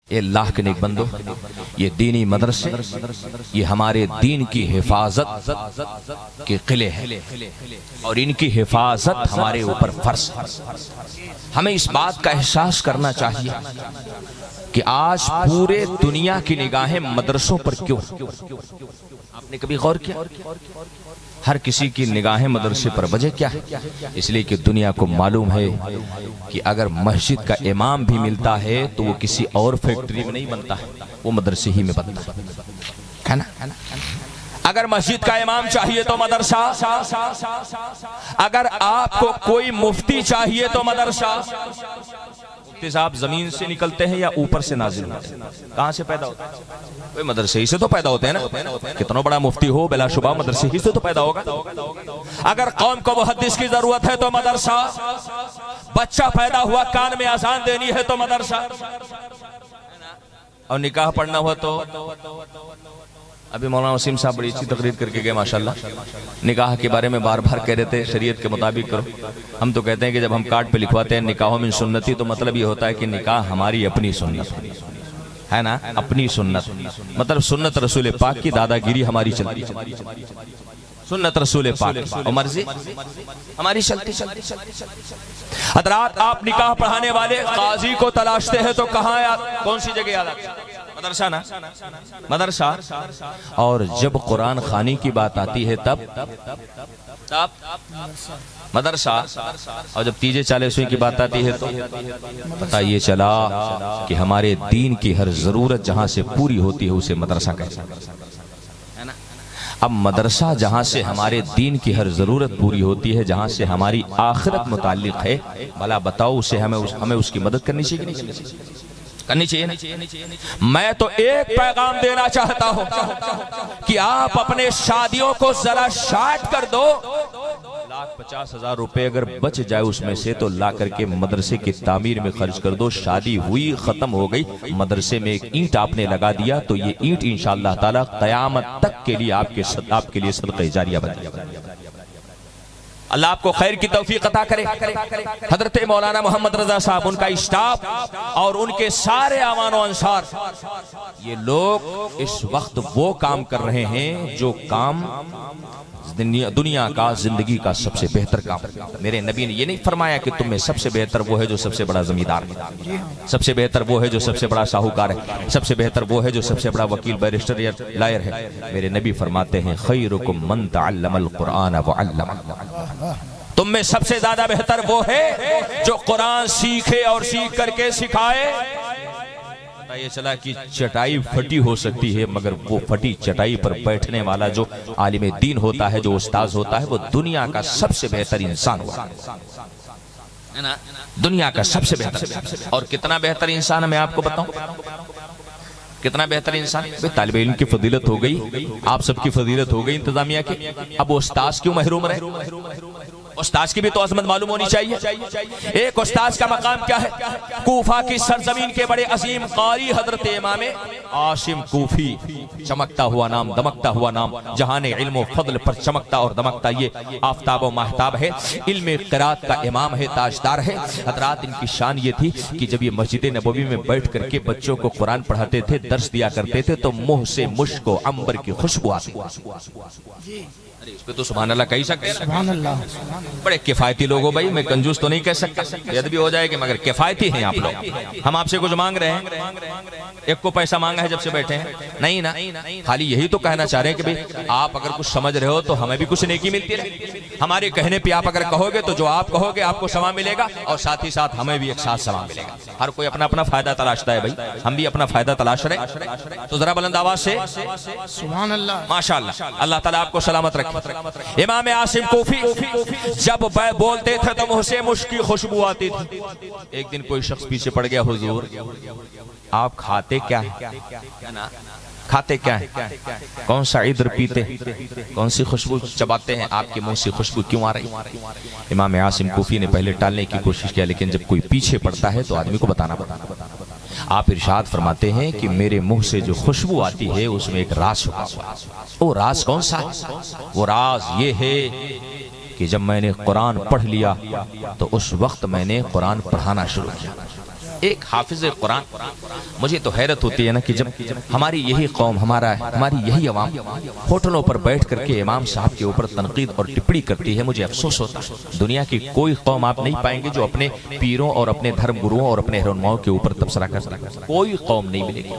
اے اللہ کے نیک بندو، یہ دینی مدرسے یہ ہمارے دین کی حفاظت کے قلعے ہیں اور ان کی حفاظت ہمارے اوپر فرض ہے۔ ہمیں اس بات کا احساس کرنا چاہیے کہ آج پورے دنیا کی نگاہیں مدرسوں پر کیوں؟ آپ نے کبھی غور کیا؟ ہر کسی کی نگاہیں مدرسے پر، وجہ کیا ہے؟ اس لیے کہ دنیا کو معلوم ہے کہ اگر مسجد کا امام بھی ملتا ہے تو وہ کسی اور فیکٹری میں نہیں بنتا ہے، وہ مدرسے ہی میں بنتا ہے نا؟ اگر مسجد کا امام چاہیے تو مدرسہ، اگر آپ کو کوئی مفتی چاہیے تو مدرسہ۔ مفتی صاحب زمین سے نکلتے ہیں یا اوپر سے نازل ہوتے ہیں؟ کہاں سے پیدا ہوتے ہیں؟ کوئی مدرسے ہی سے تو پیدا ہوتے ہیں نا۔ کتنا بڑا مفتی ہو بلا شبہ مدرسے ہی سے تو پیدا ہوگا۔ اگر قوم کو محدث کی ضرورت ہے تو مدرسہ، بچہ پیدا ہوا کان میں اذان دینی ہے تو مدرسہ، اور نکاح پڑھنا ہوا تو ابھی مولانا وسیم صاحب بڑی اچھی تقریر کر کے گئے ماشاءاللہ، نکاح کے بارے میں بار بار کہہ رہے تھے شریعت کے مطابق کرو۔ ہم تو کہتے ہیں کہ جب ہم کارڈ پہ لکھواتے ہیں نکاحوں من سنتی، تو مطلب یہ ہوتا ہے کہ نکاح ہماری اپنی سنت ہے نا، اپنی سنت، مطلب سنت رسول پاک کی دادا گیری ہماری چلتی، سنت رسول پاک اور مرضی ہماری چلتی۔ حضرات آپ نکاح پڑھانے والے قاضی کو تلاشتے ہیں تو کہاں کون سی جگہ یاد آتی ہے؟ مدرسہ نا، مدرسہ۔ اور جب قرآن خوانی کی بات آتی ہے تب مدرسہ، اور جب تیجے چالیسویں کی بات آتی ہے تو پتہ یہ چلا کہ ہمارے دین کی ہر ضرورت جہاں سے پوری ہوتی ہے اسے مدرسہ کہتے ہیں۔ اب مدرسہ جہاں سے ہمارے دین کی ہر ضرورت پوری ہوتی ہے، جہاں سے ہماری آخرت متعلق ہے، بھلا بتاؤ اسے ہمیں اس کی مدد کرنی چاہیے کہ نہیں کرنی چاہیے؟ میں تو ایک پیغام دینا چاہتا ہوں کہ آپ اپنے شادیوں کو ذرا شارٹ کر دو۔ 1,50,000 روپے اگر بچ جائے اس میں سے تو لا کر کے مدرسے کی تعمیر میں خرچ کر دو۔ شادی ہوئی ختم ہو گئی، مدرسے میں ایک اینٹ آپ نے لگا دیا تو یہ اینٹ انشاءاللہ تعالی قیامت تک کے لیے آپ کے لیے صدقہ جاریہ بن جائے۔ اللہ آپ کو خیر کی توفیق عطا کرے۔ حضرت مولانا محمد رضا صاحب، ان کا اسٹاف اور ان کے سارے اعوان و انصار، یہ لوگ اس وقت وہ کام کر رہے ہیں جو کام دنیا کا، زندگی کا سب سے بہتر کام۔ میرے نبی نے یہ نہیں فرمایا کہ تم میں سب سے بہتر وہ ہے جو سب سے بڑا زمیندار ہے، سب سے بہتر وہ ہے جو سب سے بڑا شاہوکار ہے، سب سے بہتر وہ ہے جو سب سے بڑا وکیل، بیرسٹر یا لائر ہے۔ میرے نبی فرماتے ہیں خیرکم من تعلم القرآن وعلم۔ تم میں سب سے زیادہ بہتر وہ ہے جو قرآن سیکھے اور سیکھ کر کے سکھائے۔ یہ چلا کہ چٹائی پھٹی ہو سکتی ہے، مگر وہ پھٹی چٹائی پر بیٹھنے والا جو عالم دین ہوتا ہے، جو استاذ ہوتا ہے، وہ دنیا کا سب سے بہتر انسان ہوتا ہے، دنیا کا سب سے بہتر۔ اور کتنا بہتر انسان میں آپ کو بتاؤں، کتنا بہتر انسان؟ طالب علم کی فضیلت ہو گئی، آپ سب کی فضیلت ہو گئی انتظامیہ کی، اب وہ استاذ کیوں محروم رہے؟ استاذ کی بھی تو عظمت معلوم ہونی چاہیے۔ ایک استاذ کا مقام کیا ہے؟ کوفہ کی سرزمین کے بڑے عظیم قاری حضرت امام عاصم کوفی، چمکتا ہوا نام، دمکتا ہوا نام، جہان علم و فضل پر چمکتا اور دمکتا یہ آفتاب و ماہتاب ہے، علم قرات کا امام ہے، تاجدار ہے۔ حضرات ان کی شان یہ تھی کہ جب یہ مسجد نبوی میں بیٹھ کر کے بچوں کو قرآن پڑھاتے تھے، درس دیا کرتے تھے، تو منہ سے مشک و عنبر کی خوشبو آتی۔ اس پہ تو سبحان اللہ کہی سکتے ہیں، بڑے کفایتی لوگ ہو بھائی، میں کنجوس تو نہیں کہہ سکتا، یہ بھی ہو جائے کہ مگر کفایتی ہیں آپ لوگ۔ ہم آپ سے کچھ مانگ رہے ہیں، ایک کو پیسہ مانگا ہے جب سے بیٹھے ہیں؟ نہیں نا، خالی یہی تو کہنا چاہ رہے ہیں کہ بھئی آپ اگر کچھ سمجھ رہے ہو تو ہمیں بھی کچھ نیکی ملتی رہے۔ ہمارے کہنے پہ آپ اگر کہو گے تو جو آپ کہو گے آپ کو ثواب ملے گا، اور ساتھ ہی ساتھ ہمیں بھی ایک ساتھ ثواب ملے گا۔ ہر کوئی اپنا اپنا فائدہ تلاشتا ہے بھائی، ہم بھی اپنا فائدہ تلاش رہے۔ تو ذرا بلند آواز سے سبحان اللہ، ماشاءاللہ، اللہ تعالیٰ آپ کو سلامت رکھے۔ امام عاصم کوفی جب بولتے تھے تو منہ سے مشک کی خوشبو آتی تھی۔ ایک دن کوئی شخص پیچھے پڑ گیا، حضور آپ کھاتے کیا ہیں؟ کھاتے کیا ہیں؟ کون سا عطر پیتے؟ کون سی خوشبو چباتے ہیں؟ آپ کے منہ سے خوشبو کیوں آ رہی؟ امام عاصم کوفی نے پہلے ٹالنے کی کوشش کیا، لیکن جب کوئی پیچھے پڑتا ہے تو آدمی کو بتانا۔ آپ ارشاد فرماتے ہیں کہ میرے منہ سے جو خوشبو آتی ہے اس میں ایک راز چھپا ہوا ہے۔ وہ راز کون سا ہے؟ وہ راز یہ ہے کہ جب میں نے قرآن پڑھ لیا تو اس وقت میں نے قرآن پڑھانا شروع کیا۔ ایک حافظ قرآن. مجھے تو حیرت ہوتی ہے نا کہ جب ہماری یہی قوم ہماری یہی عوام ہوٹلوں پر بیٹھ کر کے امام صاحب کے اوپر تنقید اور ٹپڑی کرتی ہے, مجھے افسوس ہوتا ہے. دنیا کی کوئی قوم آپ نہیں پائیں گے جو اپنے پیروں اور اپنے دھرم گروؤں اور اپنے رہنماؤں کے اوپر تبصرہ کرتا ہے. کوئی قوم نہیں ملے گی.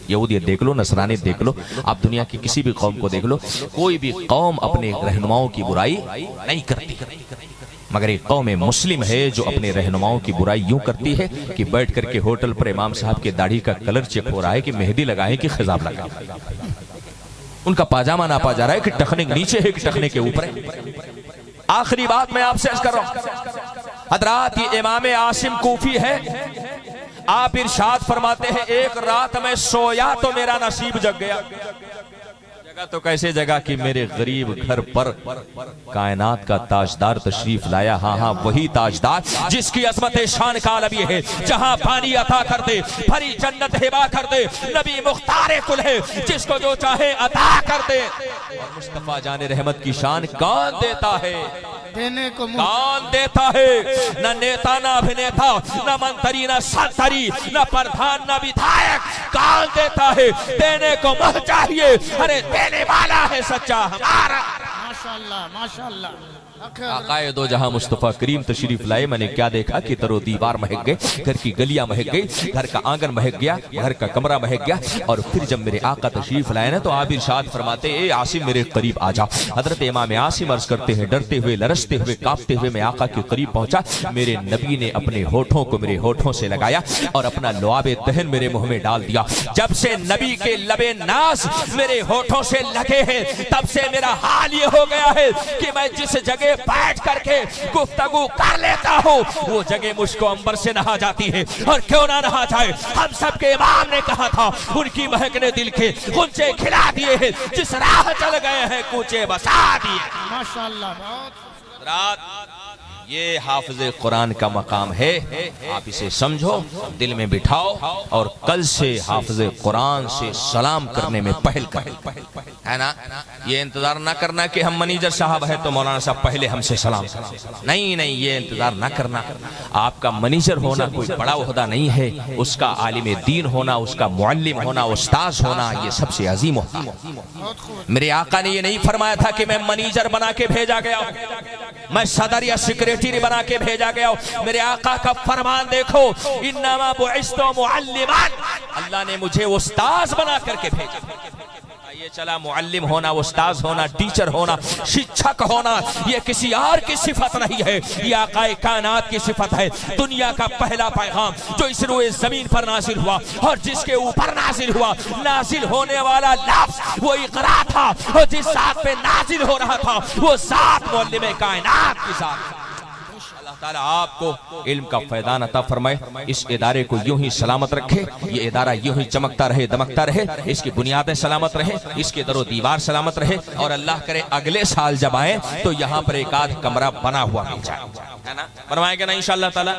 یہودیت دیکھ لو, نصرانیت دیکھ لو, آپ دنیا کی کسی بھی قوم کو دیکھ لو, کوئی بھی قوم اپنے رہنماؤں کی برائی نہیں کرتی. مگر ایک قوم مسلم ہے جو اپنے رہنماؤں کی برائی یوں کرتی ہے کہ بیٹھ کر کے ہوٹل پر امام صاحب کے داڑھی کا کلر چیک ہو رہا ہے کہ مہندی لگائیں کہ خضاب لگائیں. ان کا پاجامہ ناپا جا رہا ہے کہ ٹخنے نیچے ہے کہ ٹخنے کے اوپر ہے. آخری بات میں آپ سے عرض کر رہا ہوں حضرات, یہ امام عاصم کوفی ہے. آپ ارشاد فرماتے ہیں ایک رات میں سویا تو میرا نصیب جگ گیا. جگہ تو کیسے جگہ کہ میرے غریب گھر پر کائنات کا تاجدار تشریف لایا. ہاں وہی تاجدار جس کی عظمت شان کا عالم یہ ہے جہاں پانی عطا کر دے, بھری جنت ہبا کر دے. نبی مختار کل ہے جس کو جو چاہے عطا کر دے. اور مصطفیٰ جان رحمت کی شان کون دیتا ہے, کون دیتا ہے؟ نہ نیتا نہ ابھنیتا, نہ منتری نہ سنتری, نہ پردھان نہ بدھائک. کون دیتا ہے؟ دینے کو مہ چاہیے. ارے دینے والا ہے سچا ہمارا. ماشاءاللہ ماشاءاللہ. آقائے دو جہاں مصطفیٰ کریم تشریف لائے, میں نے کیا دیکھا کہ در و دیوار مہک گئے, گھر کی گلیاں مہک گئی, گھر کا آنگن مہک گیا, گھر کا کمرہ مہک گیا. اور پھر جب میرے آقا تشریف لائے نا تو آپ ارشاد فرماتے اے عاصم میرے قریب آ جا. حضرت امام عاصم عرض کرتے ہیں ڈرتے ہوئے, لرزتے ہوئے, کانپتے ہوئے میں آقا کے قریب پہنچا. میرے نبی نے اپنے ہونٹوں کو میرے ہونٹوں سے لگایا اور اپنا لعاب دہن میرے منہ میں ڈال دیا. جب سے نبی کے لب ناز میرے ہونٹوں سے لگے ہیں تب سے میرا حال یہ ہو گیا ہے کہ میں جس جگہ بیٹھ کر کے گفتگو کر لیتا ہوں وہ جگہ مجھ کو عنبر سے نہا جاتی ہے. اور کیوں نہ نہا جائے, ہم سب کے امام نے کہا تھا ان کی مہک نے دل کے غنچے کھلا دیے ہیں. جس راہ چل گئے ہیں کوچے بسا دیے. ماشاءاللہ. رات یہ حافظ قرآن کا مقام ہے. آپ اسے سمجھو, دل میں بٹھاؤ اور کل سے حافظ قرآن سے سلام کرنے میں پہل کر, ہے نا. یہ انتظار نہ کرنا کہ ہم منیجر صاحب ہے تو مولانا صاحب پہلے ہم سے سلام. نہیں, یہ انتظار نہ کرنا. آپ کا منیجر ہونا کوئی بڑا عہدہ نہیں ہے, اس کا عالم دین ہونا, اس کا معلم ہونا, استاذ ہونا, یہ سب سے عظیم ہوتا. میرے آقا نے یہ نہیں فرمایا تھا کہ میں منیجر بنا کے بھیجا گیا ہوں, میں صدر یا سیکریٹری بنا کے بھیجا گیا ہوں. میرے آقا کا فرمان دیکھو, انما بعثت معلما, اللہ نے مجھے استاذ بنا کر کے بھیجا. یہ چلا معلم ہونا, استاذ ہونا, ٹیچر ہونا, شکشک ہونا, یہ کسی اور کی صفت نہیں ہے, یہ آقا کائنات کی صفت ہے. دنیا کا پہلا پیغام جو اس روئے زمین پر نازل ہوا اور جس کے اوپر نازل ہوا, نازل ہونے والا لفظ وہ اقرا تھا, اور جس ذات پہ نازل ہو رہا تھا وہ ذات معلم کائنات کی ذات. تعالیٰ آپ کو علم کا فیضان عطا فرمائے. اس ادارے کو یوں ہی سلامت رکھے, یہ ادارہ یوں ہی چمکتا رہے, دمکتا رہے, اس کی بنیادیں سلامت رہے, اس کے در و دیوار سلامت رہے, اور اللہ کرے اگلے سال جب آئیں تو یہاں پر ایک آدھ کمرہ بنا ہوا مل جائے. بنوائیں گے نا انشاءاللہ تعالیٰ,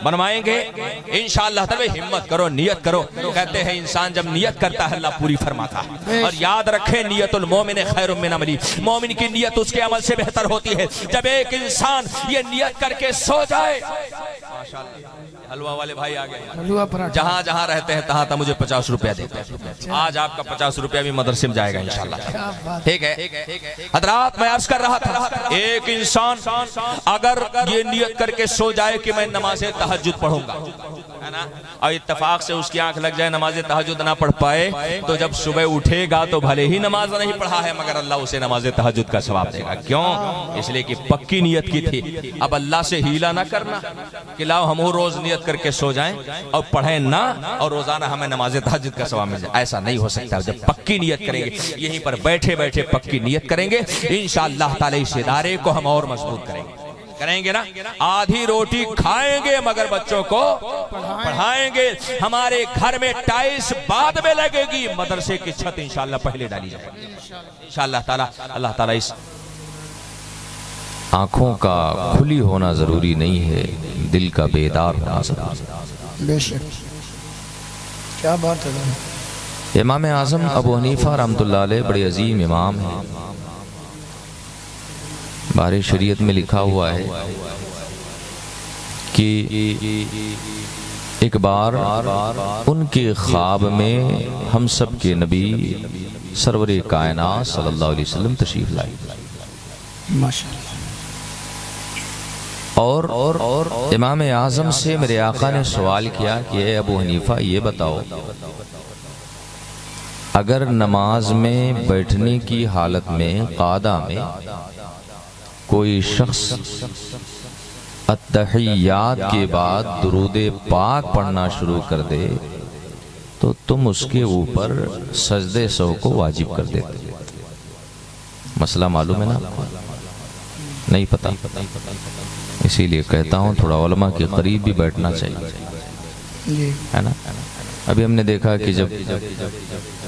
بنوائیں گے انشاءاللہ تعالیٰ. ہمت کرو, نیت کرو. کہتے ہیں انسان جب نیت کرتا ہے اللہ پوری فرماتا ہے. اور یاد رکھیں نیت المومن خیر من عملی, مومن کی نیت اس کے عمل سے بہتر ہوتی ہے. جب ایک انسان یہ نیت کر کے سو جائے, حلوہ والے بھائی آگئے, جہاں جہاں رہتے ہیں تہاں مجھے 50 روپیہ دیتے ہیں. آج آپ کا 50 روپیہ بھی مدرسے میں جائے گا انشاءاللہ. ٹھیک ہے حضرات, میں عرض کر رہا تھا ایک انسان اگر یہ نیت کر کے سو جائے کہ میں نماز تہجد پڑھوں گا, ہے نا, اور اتفاق سے اس کی آنکھ لگ جائے نماز تہجد نہ پڑھ پائے, تو جب صبح اٹھے گا تو بھلے ہی نماز نہیں پڑھا ہے مگر اللہ اسے نماز تہجد کا ثواب دے گا. کیوں؟ اس لیے کہ پکی نیت کی تھی. اب اللہ سے ہیلا نہ کرنا کہ لاؤ ہم روز نیت کر کے سو جائیں اور پڑھیں نہ اور روزانہ ہمیں نماز تہجد کا ثواب مل جائے. ایسا نہیں ہو سکتا. جب پکی نیت کریں گے, یہیں پر بیٹھے بیٹھے پکی نیت کریں گے, انشاءاللہ تعالی اس ادارے کو ہم اور مضبوط کریں گے نا. آدھی روٹی کھائیں گے مگر بچوں کو پڑھائیں گے. ہمارے گھر میں ٹائلس بعد میں لگے گی, مدرسے کی چھت انشاءاللہ پہلے ڈالی جائے گی انشاءاللہ تعالی. اللہ تعالی اس آنکھوں کا کھلی ہونا ضروری نہیں ہے, دل کا بیدار ہونا ضروری ہے. بے شک, کیا بات ہے. امام اعظم ابو حنیفہ رحمۃ اللہ علیہ بڑے عظیم امام ہیں. بارِ شریعت میں لکھا ہوا ہے کہ ایک بار ان کے خواب میں ہم سب کے نبی سرور کائنات صلی اللہ علیہ وسلم تشریف لائے ماشاءاللہ۔ اور امام اعظم سے میرے آقا نے سوال کیا کہ اے ابو حنیفہ یہ بتاؤ، اگر نماز میں بیٹھنے کی حالت میں قعدہ میں کوئی شخص التحیات کے بعد درود پاک پڑھنا شروع کر دے تو تم اس کے اوپر سجدے سہو کو واجب کر دیتے؟ مسئلہ معلوم ہے نا؟ نہیں پتہ؟ اسی لیے کہتا ہوں تھوڑا علماء کے قریب بھی بیٹھنا چاہیے، ہے نا؟ ابھی ہم نے دیکھا کہ جب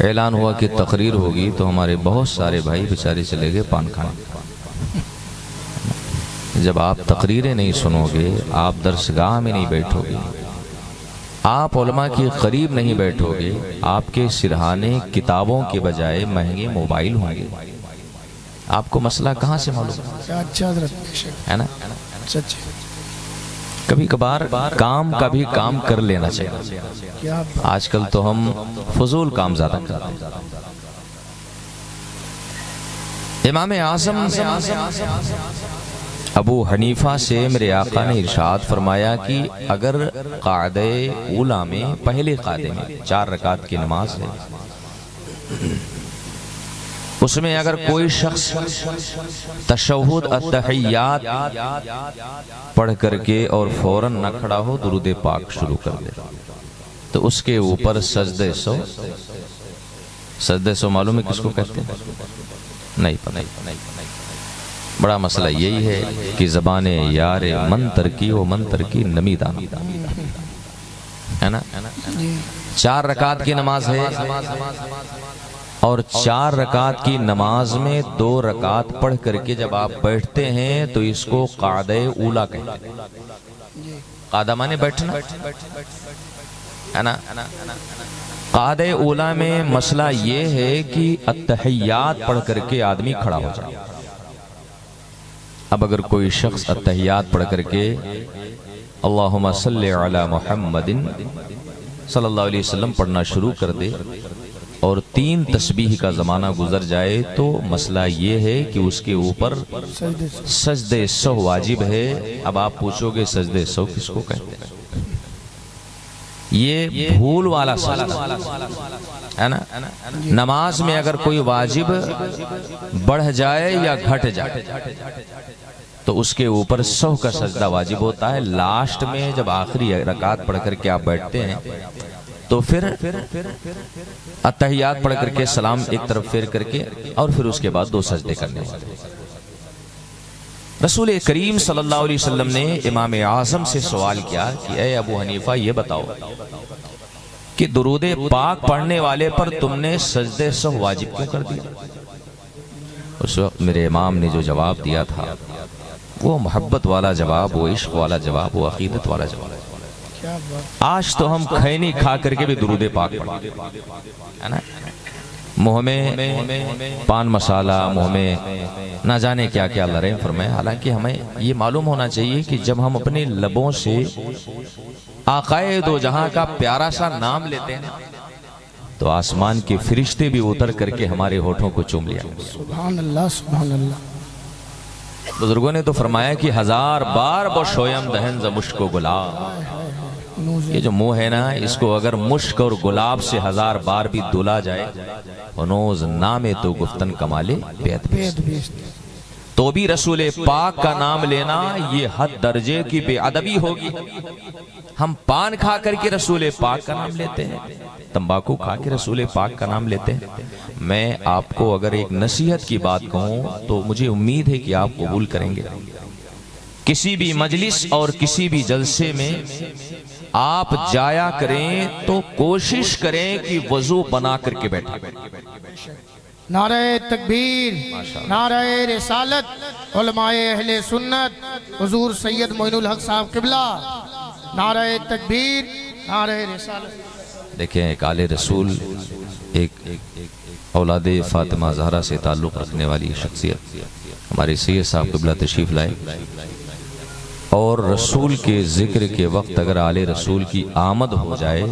اعلان ہوا کہ تقریر ہوگی تو ہمارے بہت سارے بھائی بیچارے چلے گئے پان کھانے۔ جب آپ تقریریں نہیں سنو گے، آپ درسگاہ میں نہیں بیٹھو گے، آپ علماء کے قریب نہیں بیٹھو گے، آپ کے سرہانے کتابوں کے بجائے مہنگے موبائل ہوں گے، آپ کو مسئلہ کہاں سے معلوم ہے نا؟ کبھی کبھار کام کا بھی کام کر لینا چاہیے۔ آج کل تو ہم فضول کام زیادہ کرتے ہیں۔ امام اعظم ابو حنیفہ سے میرے آقا نے ارشاد فرمایا کہ اگر قعدہ اولا میں پہلے قعدے میں 4 رکعت کی نماز ہے، اس میں اگر کوئی شخص تشہد التحیات پڑھ کر کے اور فوراً نہ کھڑا ہو درود پاک شروع کر دے تو اس کے اوپر سجدہ سو معلوم ہے کس کو کہتے ہیں؟ نہیں پتہ۔ بڑا مسئلہ یہی ہے کہ زبان یار منتر کی وہ منتر کی نمی دانا ہے نا؟ 4 رکعت کی نماز ہے اور 4 رکعت کی نماز میں 2 رکعت پڑھ کر کے جب آپ بیٹھتے ہیں تو اس کو قعدہ اولا کہتے ہیں۔ قعدہ مانے بیٹھنا ہے نا؟ قعدہ اولا میں مسئلہ یہ ہے کہ التحیات پڑھ کر کے آدمی کھڑا ہو جائے۔ اب اگر کوئی شخص التحیات پڑھ کر کے اللہم صلی علی محمد صلی اللہ علیہ وسلم پڑھنا شروع کر دے اور 3 تسبیح کا زمانہ گزر جائے تو مسئلہ یہ ہے کہ اس کے اوپر سجدہ سہو واجب ہے۔ اب آپ پوچھو گے سجدہ سہو کس کو کہتے ہیں؟ یہ بھول والا سجدہ ہے نا؟ نماز میں اگر کوئی واجب بڑھ جائے یا گھٹ جائے تو اس کے اوپر سہو کا سجدہ واجب ہوتا ہے۔ لاسٹ میں جب آخری رکعت پڑھ کر کے آپ بیٹھتے ہیں تو پھر التحیات پڑھ کر کے سلام ایک طرف پھیر کر کے اور پھر اس کے بعد 2 سجدے کرنے ہوتے ہیں۔ رسول کریم صلی اللہ علیہ وسلم نے امام اعظم سے سوال کیا کہ اے ابو حنیفہ یہ بتاؤ کہ درود پاک پڑھنے والے پر تم نے سجدہ سہو واجب کیوں کر دیا؟ اس وقت میرے امام نے جو جواب دیا تھا وہ محبت والا جواب، وہ عشق والا جواب، وہ عقیدت والا جواب۔ آج تو ہم کھینی کھا کر کے بھی درود پاک پڑھتے ہیں نا؟ منہ میں پان مسالہ، منہ میں نہ جانے کیا کیا اللہ رحم فرمائے۔ حالانکہ ہمیں یہ معلوم ہونا چاہیے کہ جب ہم اپنے لبوں سے آقائے دو جہاں کا پیارا سا نام لیتے ہیں تو آسمان کے فرشتے بھی اتر کر کے ہمارے ہونٹوں کو چوم لیا۔ سبحان اللہ سبحان اللہ۔ بزرگوں نے تو فرمایا کہ 1000 بار بشویم دہن ز مشک و گلاب۔ یہ جو منہ ہے نا، اس کو اگر مشک اور گلاب سے 1000 بار بھی دھلا جائے ہنوز نامے تو گفتن کمالے بیت بیست، تو بھی رسول پاک کا نام لینا یہ حد درجے کی بے ادبی ہوگی۔ ہم پان کھا کر کے رسول پاک کا نام لیتے ہیں، تمباکو کھا کے رسول پاک کا نام لیتے ہیں۔ میں آپ کو اگر ایک نصیحت کی بات کہوں تو مجھے امید ہے کہ آپ قبول کریں گے۔ کسی بھی مجلس اور کسی بھی جلسے میں آپ جایا کریں تو کوشش کریں کہ وضو بنا کر کے بیٹھیں۔ نعرہ تکبیر، نعرہ رسالت، علماء اہل سنت، حضور سید معین الحق صاحب قبلہ، نعرہ تکبیر، نعرہ رسالت۔ دیکھیں ایک آل رسول، ایک اولاد فاطمہ زہرا سے تعلق رکھنے والی شخصیت ہمارے سید صاحب قبلہ تشریف لائے اور رسول کے ذکر کے وقت اگر آل رسول کی آمد ہو جائے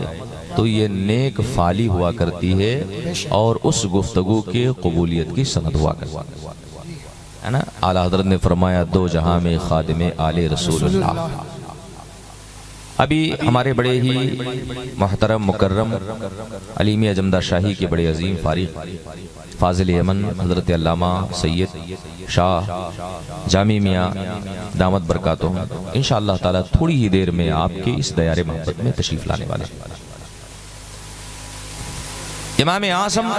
تو یہ نیک فالی ہوا کرتی ہے اور اس گفتگو کے قبولیت کی سند ہوا کرتی ہے نا۔ اعلیٰ حضرت نے فرمایا دو جہاں میں خادم آل رسول اللہ۔ ابھی ہمارے بڑے ہی محترم مکرم علیمی اجمدہ شاہی کے بڑے عظیم فارغ فاضل یمن حضرت علامہ سید شاہ جامی میاں دامت برکاتہم انشاءاللہ تعالی تھوڑی ہی دیر میں آپ کے اس دیار محبت میں تشریف لانے والے۔ امام اعظم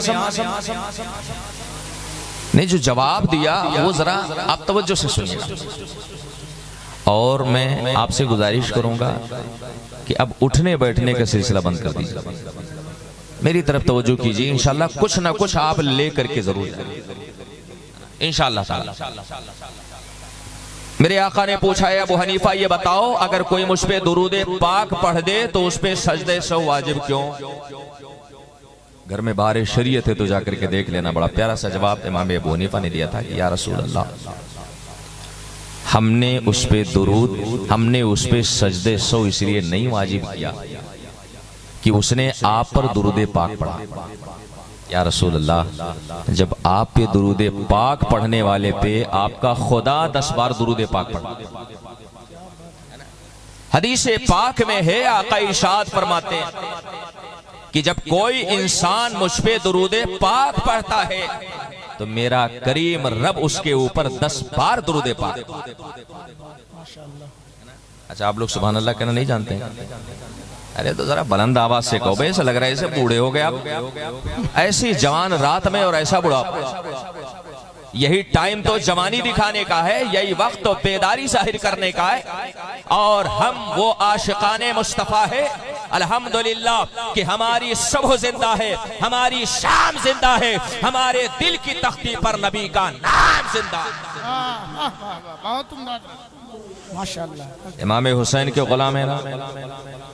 نے جو جواب دیا وہ ذرا آپ توجہ سے سنیے گا، اور میں آپ سے گزارش کروں گا کہ اب اٹھنے بیٹھنے کا سلسلہ بند کر دیجیے، میری طرف توجہ کیجیے، انشاءاللہ کچھ نہ کچھ آپ لے کر کے ضرور جائیں انشاءاللہ تعالی۔ میرے آقا نے پوچھا ہے ابو حنیفہ یہ بتاؤ اگر کوئی مجھ پہ درود پاک پڑھ دے تو اس پہ سجدہ سو واجب کیوں؟ گھر میں بہار شریعت ہے تو جا کر کے دیکھ لینا، بڑا پیارا سا جواب امام ابو حنیفہ نے دیا تھا کہ یا رسول اللہ ہم نے اس پہ درود، ہم نے اس پہ سجدے سو اس لیے نہیں واجب کیا کہ اس نے آپ پر درود پاک پڑھا۔ یا رسول اللہ جب آپ پہ درود پاک پڑھنے والے پہ آپ کا خدا 10 بار درود پاک پڑھا۔ حدیث پاک میں ہے آقا ارشاد فرماتے ہیں کہ جب کوئی انسان مجھ پہ درود پاک پڑھتا ہے تو میرا کریم رب اس کے اوپر 10 بار درود پاک۔ اچھا آپ لوگ سبحان اللہ کہنا نہیں جانتے ہیں؟ ارے تو ذرا بلند آواز سے کہو بھئی، ایسا لگ رہا ہے ایسے بوڑھے ہو گئے آپ، ایسی جوان رات میں اور ایسا بڑھا۔ یہی ٹائم تو جوانی دکھانے کا ہے، یہی وقت تو بیداری ظاہر کرنے کا ہے، اور ہم وہ عاشقان مصطفیٰ ہے الحمدللہ کہ ہماری صبح زندہ ہے، ہماری شام زندہ ہے، ہمارے دل کی تختی پر نبی کا نام زندہ ہے۔ بہت عمدہ ماشاءاللہ۔ امام حسین کے غلام ہیں نا؟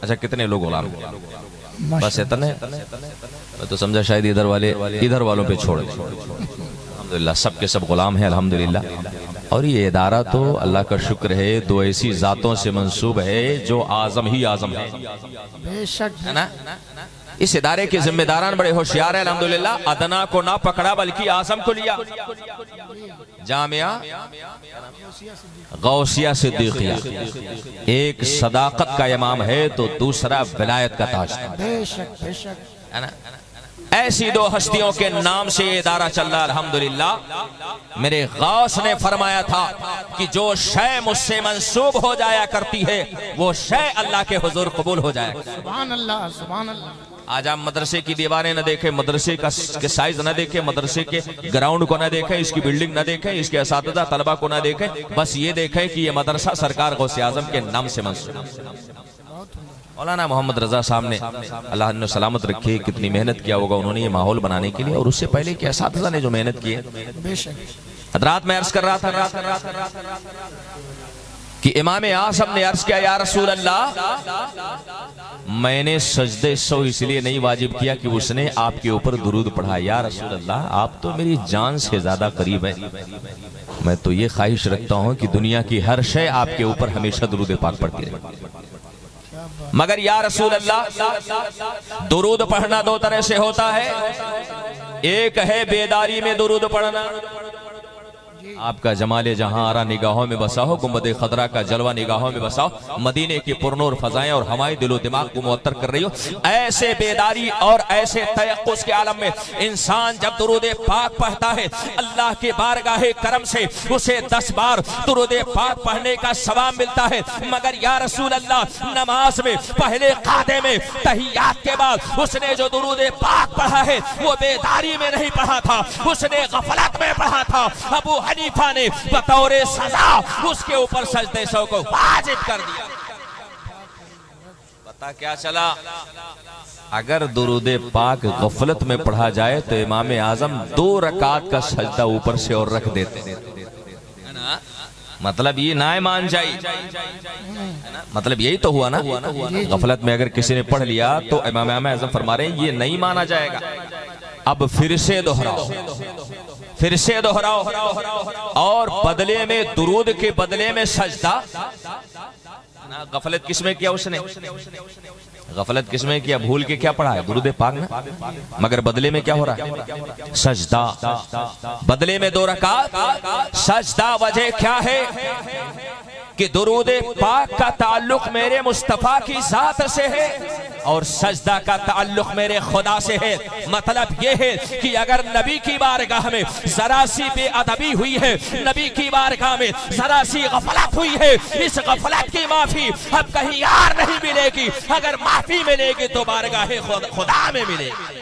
اچھا کتنے لوگ غلام ہیں؟ بس اتنے؟ میں تو سمجھا شاید ادھر والوں پہ چھوڑ دیں۔ الحمدللہ سب کے سب غلام ہیں الحمدللہ، اور یہ ادارہ تو اللہ کا شکر ہے دو ایسی ذاتوں سے منسوب ہے جو اعظم ہی اعظم ہے، بے شک ہے نا؟ اس ادارے کے ذمہ داران بڑے ہوشیار ہیں الحمدللہ، ادنا کو نہ پکڑا بلکہ اعظم کو لیا۔ جامعہ غوثیہ صدیقیہ، ایک صداقت کا امام ہے تو دوسرا ولایت کا تاجدار، بے شک بے شک، ہے نا؟ ایسی دو ہستیوں کے نام سے یہ ادارہ چل رہا الحمدللہ۔ میرے غوث نے فرمایا تھا کہ جو شے مجھ سے منسوب ہو جایا کرتی ہے وہ شے اللہ کے حضور قبول ہو جائے۔ سبحان اللہ سبحان اللہ۔ آج آپ مدرسے کی دیواریں نہ دیکھیں، مدرسے کا سائز نہ دیکھیں، مدرسے کے گراؤنڈ کو نہ دیکھیں، اس کی بلڈنگ نہ دیکھیں، اس کے اساتذہ طلبہ کو نہ دیکھیں، بس یہ دیکھیں کہ یہ مدرسہ سرکار غوث اعظم کے نام سے منسوب ہے۔ مولانا محمد رضا صاحب نے اللہ نے سلامت رکھے کتنی محنت کیا ہوگا انہوں نے یہ ماحول بنانے کے لیے، اور اس سے پہلے کے اساتذہ نے جو محنت کی ہے۔ بے شک حضرات میں عرض کر رہا تھا کہ امام اعظم نے عرض کیا یا رسول اللہ میں نے سجدے سو اس لیے نہیں واجب کیا کہ اس نے آپ کے اوپر درود پڑھا۔ یا رسول اللہ آپ تو میری جان سے زیادہ قریب ہیں، میں تو یہ خواہش رکھتا ہوں کہ دنیا کی ہر شے آپ کے اوپر ہمیشہ درود پاک پڑھتی رہے، مگر یا رسول اللہ درود پڑھنا دو طرح سے ہوتا ہے، ایک ہے بیداری میں درود پڑھنا، آپ کا جمال جہاں آرا نگاہوں میں بسا ہو، گنبد خضرا کا جلوہ نگاہوں میں بسا ہو، مدینے کی پرنور فضائیں اور ہمارے دل و دماغ کو معطر کر رہی ہو، ایسے بیداری اور ایسے تیقظ کے عالم میں انسان جب درود پاک پڑھتا ہے اللہ کے بارگاہ کرم سے اسے 10 بار درود پاک پڑھنے کا ثواب ملتا ہے۔ مگر یا رسول اللہ نماز میں پہلے قاعدے میں تحیات کے بعد اس نے جو درود پاک پڑھا ہے وہ بیداری میں نہیں پڑھا تھا، اس نے غفلت میں پڑھا تھا۔ ابو حنیفہ نے بطور سزا اس کے اوپر سجدے سو کو واجب کر دیا۔ پتہ کیا چلا؟ اگر درود پاک غفلت میں پڑھا جائے تو امام اعظم 2 رکعت کا سجدہ اوپر سے اور رکھ دیتے، مطلب یہ نہ مان جائی، مطلب یہی تو ہوا نا۔ غفلت میں اگر کسی نے پڑھ لیا تو امام اعظم فرما رہے ہیں یہ نہیں مانا جائے گا، اب پھر سے دہراؤ، پھر سے دہراؤ، اور بدلے میں درود کے بدلے میں سجدہ غفلت کس میں کیا اس نے؟ غفلت کس میں کیا؟ بھول کے کیا پڑھا ہے؟ درود پاک نا، مگر بدلے میں کیا ہو رہا ہے؟ سجدہ، بدلے میں 2 رکعت سجدہ۔ وجہ کیا ہے؟ کہ درود پاک کا تعلق میرے مصطفیٰ کی ذات سے ہے اور سجدہ کا تعلق میرے خدا سے ہے۔ مطلب یہ ہے کہ اگر نبی کی بارگاہ میں ذرا سی بے ادبی ہوئی ہے، نبی کی بارگاہ میں ذرا سی غفلت ہوئی ہے، اس غفلت کی معافی اب کہیں اور نہیں ملے گی، اگر معافی ملے گی تو بارگاہ خدا میں ملے گی۔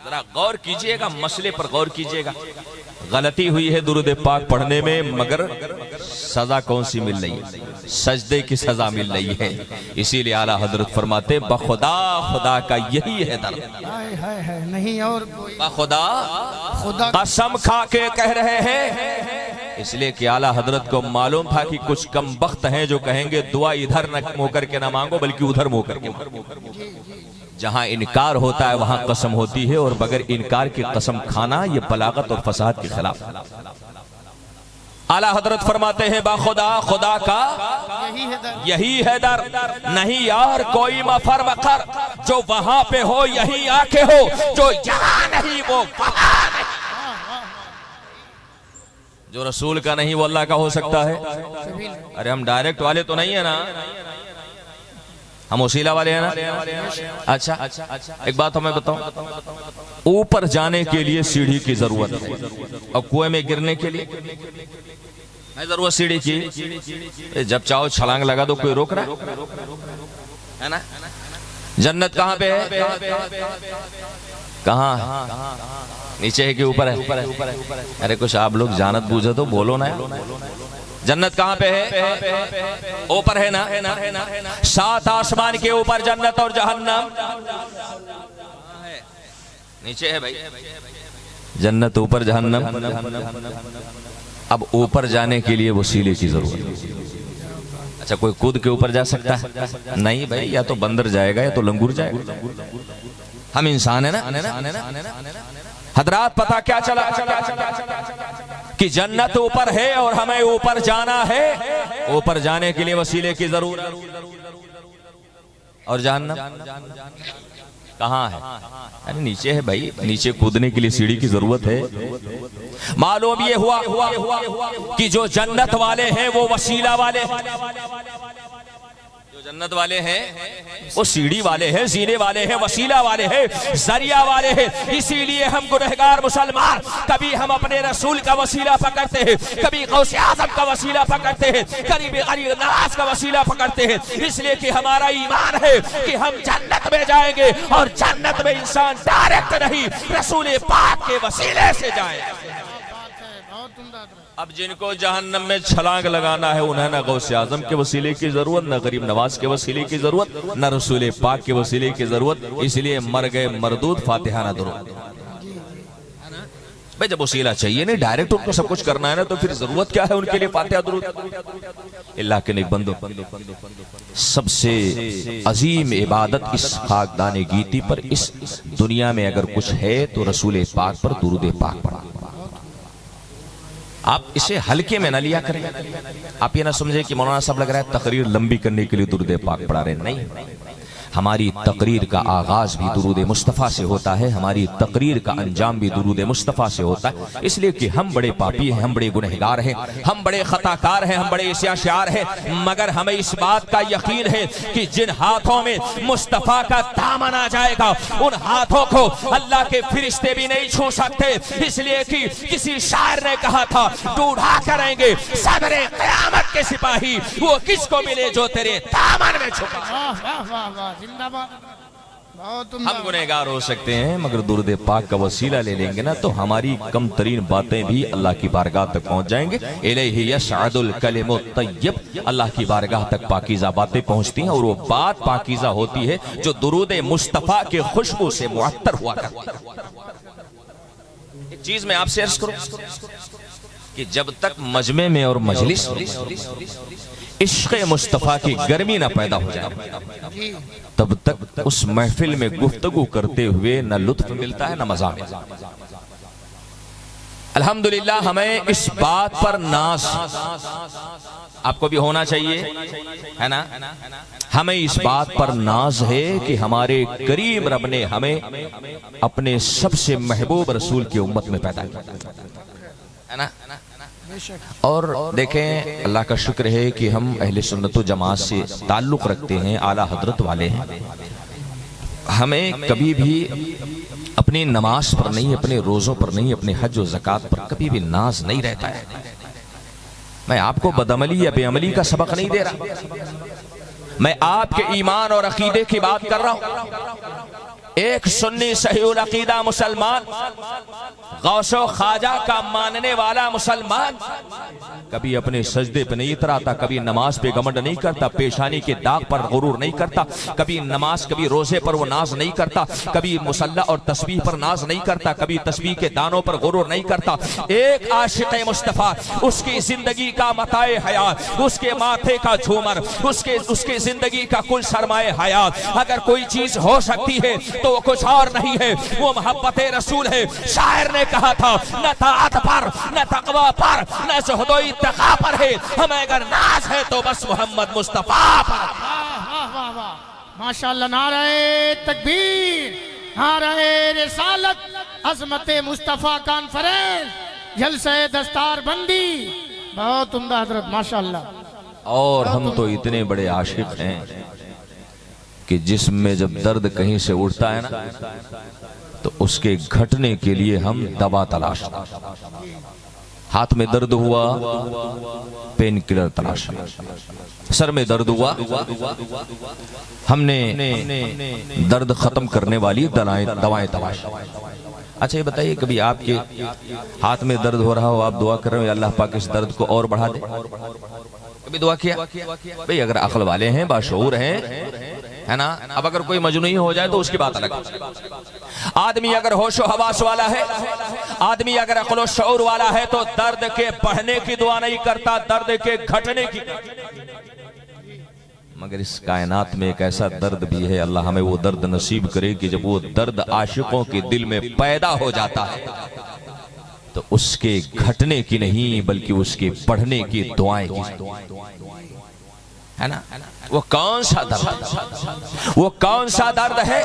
ذرا غور کیجئے گا، مسئلے پر غور کیجئے گا۔ غلطی ہوئی ہے درود پاک پڑھنے میں، مگر سزا کون سی مل رہی ہے؟ سجدے کی سزا مل رہی ہے۔ اسی لئے اعلیٰ حضرت فرماتے بخدا خدا کا یہی ہے درد، نہیں اور کوئی، بخدا قسم کھا کے کہہ رہے ہیں۔ اس لئے کہ اعلیٰ حضرت کو معلوم تھا کہ کچھ کم بخت ہیں جو کہیں گے دعا ادھر نہ مو کر کے نہ مانگو بلکہ ادھر مو کر کے مانگو۔ جہاں انکار ہوتا ہے وہاں قسم ہوتی ہے، اور بغیر انکار کی قسم کھانا یہ بلاغت اور فصاحت کے خلاف۔ اعلیٰ حضرت فرماتے ہیں باخدا خدا کا یہی ہے در، نہیں اور کوئی مفر مقر، جو وہاں پہ ہو یہی آ کے ہو، جو یہاں نہیں وہ وہاں نہیں۔ جو رسول کا نہیں وہ اللہ کا ہو سکتا ہے؟ ارے ہم ڈائریکٹ والے تو نہیں ہیں نا، ہم وسیلہ والے ہیں نا۔ اچھا ایک بات ہمیں بتاؤں، اوپر جانے کے لیے سیڑھی کی ضرورت ہے اور کنویں میں گرنے کے لیے ہے ضرورت سیڑھی کی؟ جب چاہو چھلانگ لگا دو، کوئی روک رہا ہے نا؟ جنت کہاں پہ ہے؟ کہاں؟ نیچے ہے کہ اوپر ہے؟ ارے کچھ آپ لوگ جانت بوجھا تو بولو نا۔ جنت کہاں پہ ہے؟ اوپر ہے نا؟ 7 آسمان کے اوپر جنت اور جہنم نیچے ہے بھائی، جنت اوپر جہنم۔ اب اوپر جانے کے لیے وسیلے کی ضرورت ہے۔ اچھا کوئی کود کے اوپر جا سکتا ہے؟ نہیں بھائی، یا تو بندر جائے گا یا تو لنگور جائے گا، ہم انسان ہیں نا۔ حضرات پتہ کیا چلا کہ جنت اوپر ہے اور ہمیں اوپر جانا ہے، اوپر جانے کے لیے وسیلے کی ضرورت، اور جہنم کہاں ہے؟ نیچے ہے بھائی، نیچے کودنے کے لیے سیڑھی کی ضرورت ہے۔ معلوم یہ ہوا کہ جو جنت والے ہیں وہ وسیلہ والے ہیں، جو جنت والے ہیں وہ سیڑھی والے ہیں، زینے والے ہیں، وسیلہ والے ہیں، ذریعہ والے ہیں۔ اسی لیے ہم گنہگار مسلمان کبھی ہم اپنے رسول کا وسیلہ پکڑتے ہیں، کبھی غوث اعظم کا وسیلہ پکڑتے ہیں، کبھی غریب نواز کا وسیلہ پکڑتے ہیں، اس لیے کہ ہمارا ایمان ہے کہ ہم جنت میں جائیں گے، اور جنت میں انسان ڈائریکٹ نہیں رسول پاک کے وسیلے سے جائے گا۔ اب جن کو جہنم میں چھلانگ لگانا ہے انہیں نہ غوث اعظم کے وسیلے کی ضرورت، نہ غریب نواز کے وسیلے کی ضرورت، نہ رسول پاک کے وسیلے کی ضرورت، اس لیے مر گئے مردود فاتحہ نہ درود۔ بھئی جب وسیلہ چاہیے نہیں، ڈائریکٹ ان کو سب کچھ کرنا ہے نا، تو پھر ضرورت کیا ہے ان کے لیے فاتحہ درود؟ اللہ کے نیک بندو، سب سے عظیم عبادت اس خاکدان گیتی پر اس دنیا میں اگر کچھ ہے تو رسول پاک پر درود پاک پڑھا۔ آپ اسے ہلکے میں نہ لیا کریں، آپ یہ نہ سمجھیں کہ مولانا صاحب لگ رہا ہے تقریر لمبی کرنے کے لیے درود پاک پڑھا رہے ہیں، نہیں۔ ہماری تقریر کا آغاز بھی درود مصطفیٰ سے ہوتا ہے، ہماری تقریر کا انجام بھی درود مصطفیٰ سے ہوتا ہے، اس لیے کہ ہم بڑے پاپی ہیں، ہم بڑے گنہگار ہیں، ہم بڑے خطاکار ہیں، ہم بڑے عصیاں شعار ہیں، مگر ہمیں اس بات کا یقین ہے کہ جن ہاتھوں میں مصطفیٰ کا دامن آ جائے گا ان ہاتھوں کو اللہ کے فرشتے بھی نہیں چھو سکتے، اس لیے کہ کسی شاعر نے کہا تھا ڈھونڈا کریں گے صدر قیامت کے سپاہی وہ کس کو ملے جو تیرے دامن میں چھپا۔ ہم گنہگار ہو سکتے ہیں مگر درود پاک کا وسیلہ لے لیں گے نا تو ہماری کم ترین باتیں بھی اللہ کی بارگاہ تک پہنچ جائیں گے۔ الیہ یصعد الکلم الطیب، اللہ کی بارگاہ تک پاکیزہ باتیں پہنچتی ہیں، اور وہ بات پاکیزہ ہوتی ہے جو درود مصطفیٰ کے خوشبو سے معطر ہوا کرتی ہے۔ ایک چیز میں آپ سے عرض کروں کہ جب تک مجمع میں اور مجلس عشق مصطفیٰ کی گرمی نہ پیدا ہو جائے تب تک اس محفل میں گفتگو کرتے ہوئے نہ لطف ملتا ہے نہ مزہ ملتا ہے۔ الحمدللہ ہمیں اس بات پر ناز آپ کو بھی ہونا چاہیے ہے نا، ہمیں اس بات پر ناز ہے کہ ہمارے کریم رب نے ہمیں اپنے سب سے محبوب رسول کی امت میں پیدا کیا ہے نا۔ اور دیکھیں اللہ کا شکر ہے کہ ہم اہل سنت و جماعت سے تعلق رکھتے ہیں، اعلیٰ حضرت والے ہیں، ہمیں کبھی بھی اپنی نماز پر نہیں، اپنے روزوں پر نہیں، اپنے حج و زکوٰۃ پر کبھی بھی ناز نہیں رہتا ہے۔ میں آپ کو بدعملی یا بے عملی کا سبق نہیں دے رہا، میں آپ کے ایمان اور عقیدے کی بات کر رہا ہوں۔ ایک سنی صحیح العقیدہ مسلمان، غوث و خواجہ کا ماننے والا مسلمان کبھی اپنے سجدے پہ نہیں اتراتا، کبھی نماز پہ گھمنڈ نہیں کرتا، پیشانی کے داغ پر غرور نہیں کرتا، کبھی نماز کبھی روزے پر وہ ناز نہیں کرتا، کبھی مصلی اور تسبیح پر ناز نہیں کرتا، کبھی تسبیح کے دانوں پر غرور نہیں کرتا۔ ایک عاشق مصطفیٰ، اس کی زندگی کا متاع حیات، اس کے ماتھے کا جھومر، اس کے زندگی کا کل سرمایہ حیات، اگر کوئی چیز ہو سکتی ہے تو وہ کچھ اور نہیں ہے، وہ محبت رسول ہے۔ شاعر نے کہا تھا نہ طاعت پر، نہ تقوی پر، نہ زہد و اتقا پر ہے، ہمیں اگر ناز ہے تو بس محمد مصطفیٰ پر۔ ماشاءاللہ، نعرہ تکبیر، نعرہ رسالت، عظمت مصطفیٰ کانفرنس، جلسہ دستار بندی، بہت عمدہ حضرت، ماشاءاللہ۔ اور ہم تو اتنے بڑے عاشق ہیں کہ جسم میں جب درد کہیں سے اٹھتا ہے نا تو اس کے گھٹنے کے لیے ہم دوا تلاش، ہاتھ میں درد ہوا پین کلر تلاش، سر میں درد ہوا ہم نے درد ختم کرنے والی دوائیں تلاش۔ اچھا یہ بتائیے کبھی آپ کے ہاتھ میں درد ہو رہا ہو، آپ دعا کر رہے ہو اللہ پاک اس درد کو اور بڑھا دے، کبھی دعا کیا؟ بھئی اگر عقل والے ہیں، باشعور ہیں، ہے نا، اب اگر کوئی مجنونی ہو جائے تو اس کی بات الگ ہے۔ آدمی اگر ہوش و حواس والا ہے، آدمی اگر عقل و شعور والا ہے تو درد کے بڑھنے کی دعا نہیں کرتا، درد کے گھٹنے کی۔ مگر اس کائنات میں ایک ایسا درد بھی ہے، اللہ ہمیں وہ درد نصیب کرے کہ جب وہ درد عاشقوں کے دل میں پیدا ہو جاتا ہے تو اس کے گھٹنے کی نہیں بلکہ اس کے بڑھنے کی دعائیں کی ہے نا۔ وہ کون سا درد، وہ کون سا درد ہے؟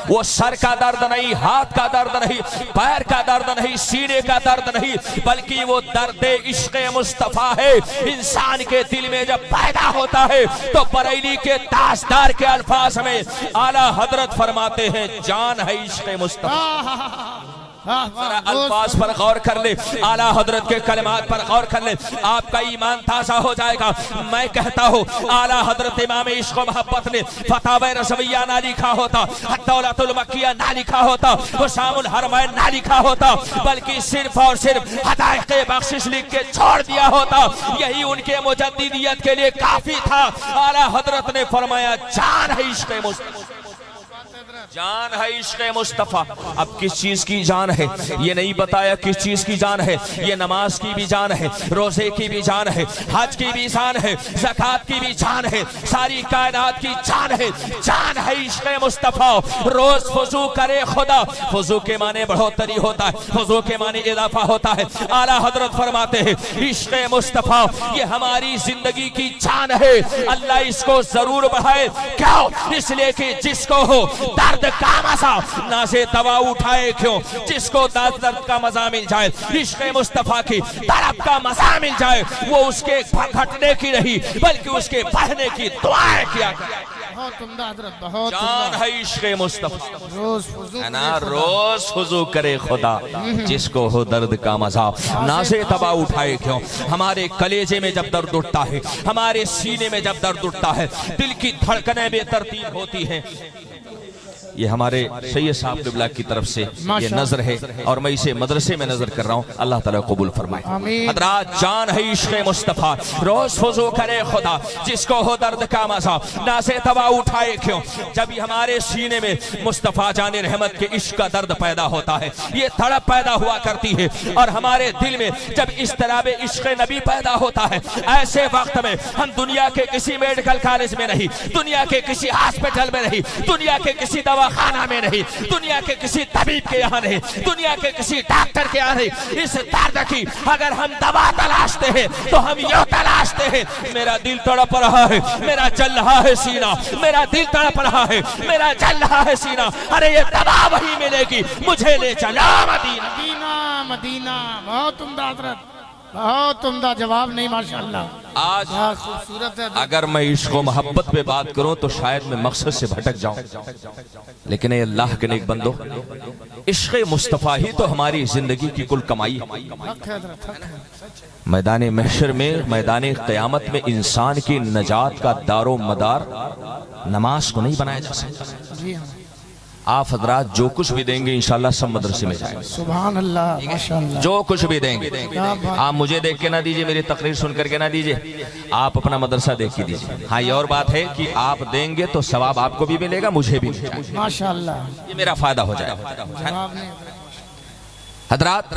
وہ سر کا درد نہیں، ہاتھ کا درد نہیں، پیر کا درد نہیں، سینے کا درد نہیں، بلکہ وہ درد عشق مصطفیٰ ہے۔ انسان کے دل میں جب پیدا ہوتا ہے تو بریلی کے تاجدار کے الفاظ میں اعلیٰ حضرت فرماتے ہیں جان ہے عشق مصطفیٰ۔ الفاظ پر غور کر لے، اعلیٰ حضرت کے کلمات پر غور کر لے، آپ کا ایمان تازہ ہو جائے گا۔ میں کہتا ہوں اعلیٰ حضرت امام عشق و محبت نے فتاوی رضویہ نہ لکھا ہوتا، الدولۃ المکیہ نہ لکھا ہوتا، حسام الحرمین نہ لکھا ہوتا، بلکہ صرف اور صرف حدائق بخشش لکھ کے چھوڑ دیا ہوتا، یہی ان کے مجددیت کے لیے کافی تھا۔ اعلیٰ حضرت نے فرمایا جان ہے عشق مصطفیٰ، جان ہے عشق مصطفیٰ۔ اب کس چیز کی جان ہے یہ نہیں بتایا، کس چیز کی جان ہے؟ یہ نماز کی بھی جان ہے، روزے کی بھی جان ہے، حج کی بھی جان ہے، زکوٰۃ کی بھی جان ہے، ساری کائنات کی جان ہے، جان ہے عشق مصطفیٰ۔ روز وضو کرے خدا، وضو کے معنی بڑھوتری ہوتا ہے، وضو کے معنی اضافہ ہوتا ہے۔ اعلیٰ حضرت فرماتے ہیں عشق مصطفیٰ یہ ہماری زندگی کی جان ہے، اللہ اس کو ضرور بڑھائے۔ کیوں؟ اس لیے کہ جس کو ہو درد کا مزہ نہ سے دوا اٹھائے، کیوں؟ جس کو درد کا مزہ مل جائے، عشق مصطفیٰ کی طرف کا مزہ مل جائے، وہ اس کے گھٹنے کی نہیں بلکہ اس کے بڑھنے کی دعائیں کیا کرے۔ بہت عمدہ حضرت، بہت جان ہے عشق مصطفیٰ، روز وضو ہے نا، روز وضو کرے خدا، جس کو ہو درد کا مزہ نہ سے دوا اٹھائے، کیوں؟ ہمارے کلیجے میں جب درد اٹھتا ہے، ہمارے سینے میں جب درد اٹھتا ہے، دل کی دھڑکنیں بے ترتیب ہوتی ہیں۔ یہ ہمارے سید صاحب قبلہ کی طرف سے یہ نظر ہے اور میں اسے مدرسے میں نظر کر رہا ہوں، اللہ تعالیٰ قبول فرمائے۔ حضرات جان ہے عشق مصطفیٰ، روز وضو کرے خدا، جس کو ہو درد کا مزہ نہ سے دوا اٹھائے، کیوں؟ جب ہمارے سینے میں مصطفیٰ جان رحمت کے عشق کا درد پیدا ہوتا ہے، یہ تڑپ پیدا ہوا کرتی ہے، اور ہمارے دل میں جب اضطراب عشق نبی پیدا ہوتا ہے، ایسے وقت میں ہم دنیا کے کسی میڈیکل کالج میں نہیں، دنیا کے کسی ہاسپٹل میں نہیں، دنیا کے کسی دوا دواخانہ میں نہیں, دنیا کے کسی طبیب کے یہاں نہیں, دنیا کے کسی ڈاکٹر کے یہاں نہیں. اس درد کی اگر ہم دوا تلاشتے ہیں تو ہم یہ تلاشتے ہیں, میرا دل تڑپ رہا ہے, میرا جل رہا ہے سینہ, میرا دل تڑپ رہا ہے, میرا جل رہا ہے سینہ, ارے یہ دوا وہی ملے گی, مجھے لے چلا مدینہ. مدینہ مدینہ. بہت عمدہ حضرت, بہت عمدہ جواب. نہیں ماشاءاللہ آج خوبصورت ہے. اگر میں عشق و محبت پہ بات کروں تو شاید میں مقصد سے بھٹک جاؤں, لیکن اے اللہ کے نیک بندو, عشق مصطفیٰ ہی تو ہماری زندگی کی کل کمائی ہے. حق ہے حضرت, حق ہے. میدان محشر میں, میدان قیامت میں انسان کی نجات کا دار و مدار نماز کو نہیں بنایا جا سکتا. جی ہاں, آپ حضرات جو کچھ بھی دیں گے انشاءاللہ سب مدرسے میں جائیں گے. سبحان اللہ, ماشاءاللہ. جو کچھ بھی دیں گے آپ مجھے دیکھ کے نہ دیجئے, میری تقریر سن کر کے نہ دیجئے, آپ اپنا مدرسہ دیکھ کے دیجئے. ہاں یہ اور بات ہے کہ آپ دیں گے تو ثواب آپ کو بھی ملے گا, مجھے بھی ملے گا, ماشاءاللہ. یہ میرا فائدہ ہو جائے گا. جواب نہیں. حضرات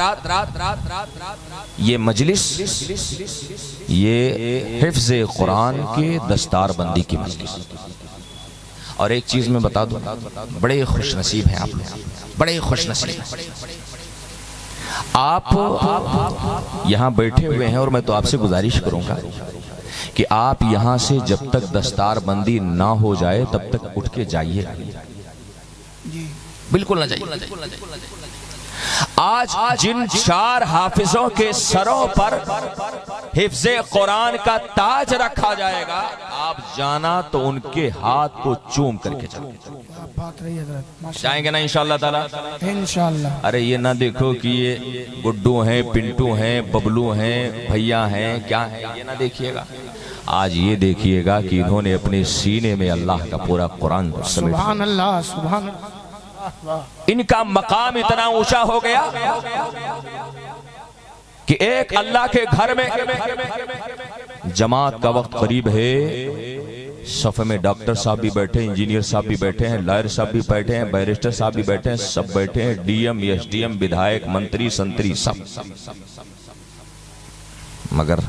یہ مجلس یہ حفظ قرآن کے دستار بندی کی مجلس. اور ایک چیز میں بتا دوں, بڑے خوش نصیب ہیں آپ لوگ, بڑے خوش نصیب ہیں آپ یہاں بیٹھے ہوئے ہیں. اور میں تو آپ سے گزارش کروں گا کہ آپ یہاں سے جب تک دستار بندی نہ ہو جائے تب تک اٹھ کے جائیے, بالکل نہ جائیے. آج جن 4 حافظوں کے سروں پر حفظ قرآن کا تاج رکھا جائے گا, آپ جانا تو ان کے ہاتھ کو چوم کر کے جائیں گے نا انشاءاللہ تعالی, انشاءاللہ. ارے یہ نہ دیکھو کہ یہ گڈو ہیں, پنٹو ہیں, ببلو ہیں, بھیا ہیں, کیا ہیں, یہ نہ دیکھیے گا. آج یہ دیکھیے گا کہ انہوں نے اپنے سینے میں اللہ کا پورا قرآن سمیٹ. سبحان اللہ, سبحان اللہ. ان کا مقام اتنا اونچا ہو گیا کہ ایک اللہ کے گھر میں جماعت کا وقت قریب ہے, صف میں ڈاکٹر صاحب بھی بیٹھے ہیں, انجینئر صاحب بھی بیٹھے ہیں, لائر صاحب بھی بیٹھے ہیں, بیرسٹر صاحب بھی بیٹھے ہیں, سب بیٹھے ہیں, D M, S D M, بدھائک, منتری, سنتری, سب. مگر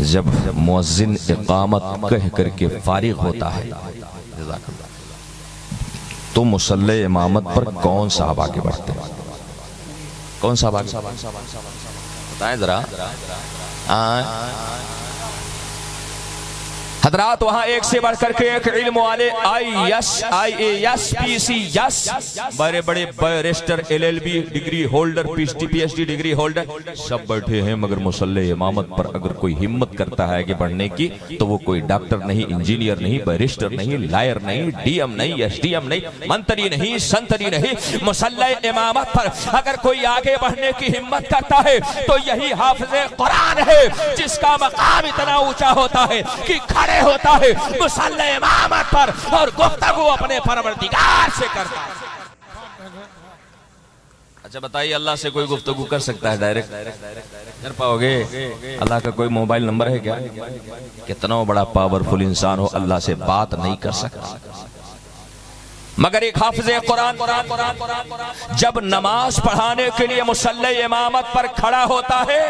جب مؤذن اقامت کہہ کر کے فارغ ہوتا ہے تو مصلی امامت پر کون صاحب آگے بڑھتے ہیں, کون صاحب آگے بتائیں ذرا. حضرات وہاں ایک سے بڑھ کر کے ایک علم والے, IAS, PCS, بڑے بڑے barrister, LLB degree holder, PhD degree holder, سب بیٹھے ہیں. مگر مصلی امامت پر اگر کوئی ہمت کرتا ہے کہ بڑھنے کی تو وہ کوئی ڈاکٹر نہیں, انجینئر نہیں, بیرسٹر نہیں, لائر نہیں, DM نہیں, SDM نہیں, منتری نہیں, سنتری نہیں. مصلی امامت پر اگر کوئی آگے بڑھنے کی ہمت کرتا ہے تو یہی حافظ قرآن ہے جس کا مقام اتنا اونچا ہوتا ہے کہ کھڑے ہوتا ہے مصلی امامت پر اور گفتگو اپنے پروردگار سے کرتا ہے. اچھا بتائیے, اللہ سے کوئی گفتگو کر سکتا ہے ڈائریکٹ؟ کر پاؤ گے؟ اللہ کا کوئی موبائل نمبر ہے کیا؟ کتنا بڑا پاورفل انسان ہو, اللہ سے بات نہیں کر سکتا. مگر ایک حافظ قرآن جب نماز پڑھانے کے لیے مصلی امامت پر کھڑا ہوتا ہے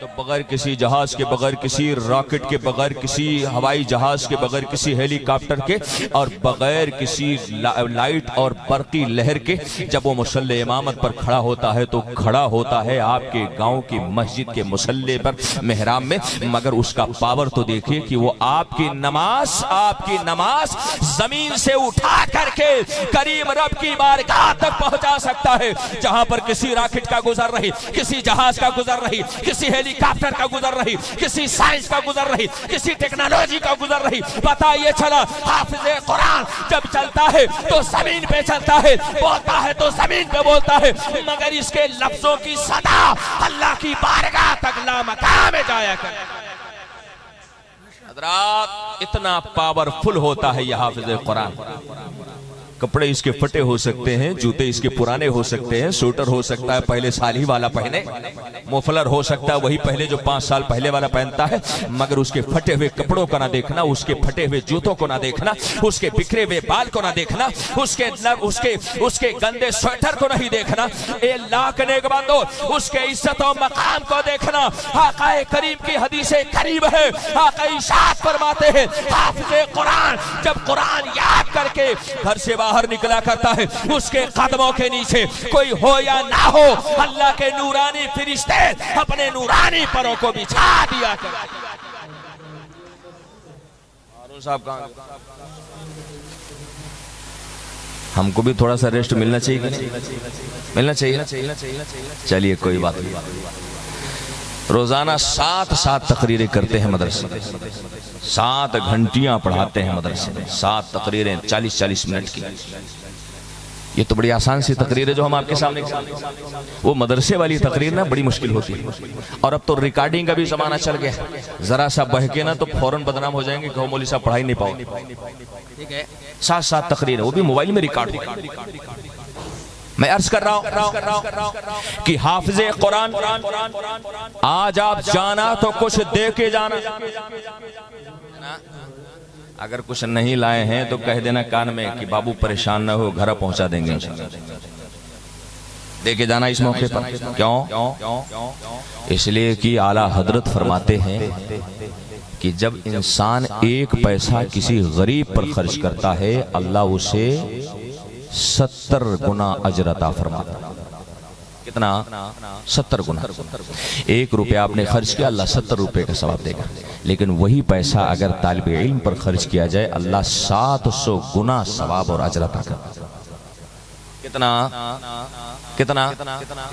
تو بغیر کسی جہاز کے, بغیر کسی راکٹ کے, بغیر کسی ہوائی جہاز کے, بغیر کسی ہیلی کاپٹر کے اور بغیر کسی لائٹ اور برقی لہر کے جب وہ مصلی امامت پر کھڑا ہوتا ہے تو کھڑا ہوتا ہے آپ کے گاؤں کی مسجد کے مصلی پر, محراب میں. مگر اس کا پاور تو دیکھیے کہ وہ آپ کی نماز زمین سے اٹھا کر کے کریم رب کی بارگاہ تک پہنچا سکتا ہے, جہاں پر کسی راکٹ کا گزر رہی, کسی جہاز کا گزر رہی, کسی ہیلی کاپٹر کا گزر رہی, کسی سائنس کا گزر رہی, کسی ٹیکنالوجی کا گزر رہی. پتہ یہ چلا حافظ قرآن جب چلتا ہے تو زمین پہ چلتا ہے, بولتا ہے تو زمین پہ بولتا ہے, مگر اس کے لفظوں کی صدا اللہ کی بارگاہ تک لامکان میں جایا کرے. حضرات اتنا پاورفل ہوتا ہے یہ حافظ قرآن. کپڑے اس کے پھٹے ہو سکتے ہیں, جوتے اس کے پرانے ہو سکتے ہیں, سوٹر ہو سکتا ہے پہلے سال ہی والا پہنے, موفلر ہو سکتا ہے وہی پہلے جو 5 سال پہلے والا پہنتا ہے, مگر اس کے پھٹے ہوئے کپڑوں کو نہ دیکھنا, اس کے پھٹے ہوئے جوتوں کو نہ دیکھنا, اس کے بکھرے ہوئے بال کو نہ دیکھنا, اس کے گندے سویٹر کو نہیں دیکھنا. اے اللہ کے نیک بندو, اس کے عزت و مقام کو دیکھنا. آقا کریم کی حدیث قریب ہے, آقا ارشاد فرماتے ہیں حافظ قرآن جب قرآن یاد کر کے گھر سے باہر نکلا کرتا ہے، اس کے قدموں کے نیچے کوئی ہو یا نہ ہو، اللہ کے نورانی فرشتے اپنے نورانی پروں کو بچھا دیا کرتے ہیں۔ ہارون صاحب کہاں گئے؟ ہم کو بھی تھوڑا سا ریسٹ ملنا چاہیے کہ نہیں؟ ملنا چاہیے۔ چلیے کوئی بات نہیں، روزانہ 7 تقریریں کرتے ہیں مدرسے، 7 گھنٹیاں پڑھاتے ہیں مدرسے میں، 7 تقریریں 40-40 منٹ کی۔ یہ تو بڑی آسان سی تقریر ہے جو ہم آپ کے سامنے، وہ مدرسے والی تقریر نا بڑی مشکل ہوتی ہے۔ اور اب تو ریکارڈنگ کا بھی زمانہ چل گیا، ذرا سا بہکے نا تو فوراً بدنام ہو جائیں گے کہ مولوی صاحب پڑھائی نہیں پاؤ۔ 7 تقریر ہے، وہ بھی موبائل میں ریکارڈ ہو۔ میں عرض کر رہا ہوں کہ حافظ قرآن آج آپ جانا تو کچھ دے کے جانا، اگر کچھ نہیں لائے ہیں تو کہہ دینا کان میں کہ بابو پریشان نہ ہو، گھر پہنچا دیں گے، دے کے جانا اس موقع پر۔ کیوں؟ اس لیے کہ اعلیٰ حضرت فرماتے ہیں کہ جب انسان 1 پیسہ کسی غریب پر خرچ کرتا ہے، اللہ اسے 70 گنا اجر عطا فرماتا ہے۔ کتنا؟ 70 گنا۔ 1 روپیہ آپ نے خرچ کیا، اللہ 70 روپے کا ثواب دے گا، لیکن وہی پیسہ اگر طالب علم پر خرچ کیا جائے، اللہ 700 گنا ثواب اور اجر عطا کرتا ہے۔ کتنا؟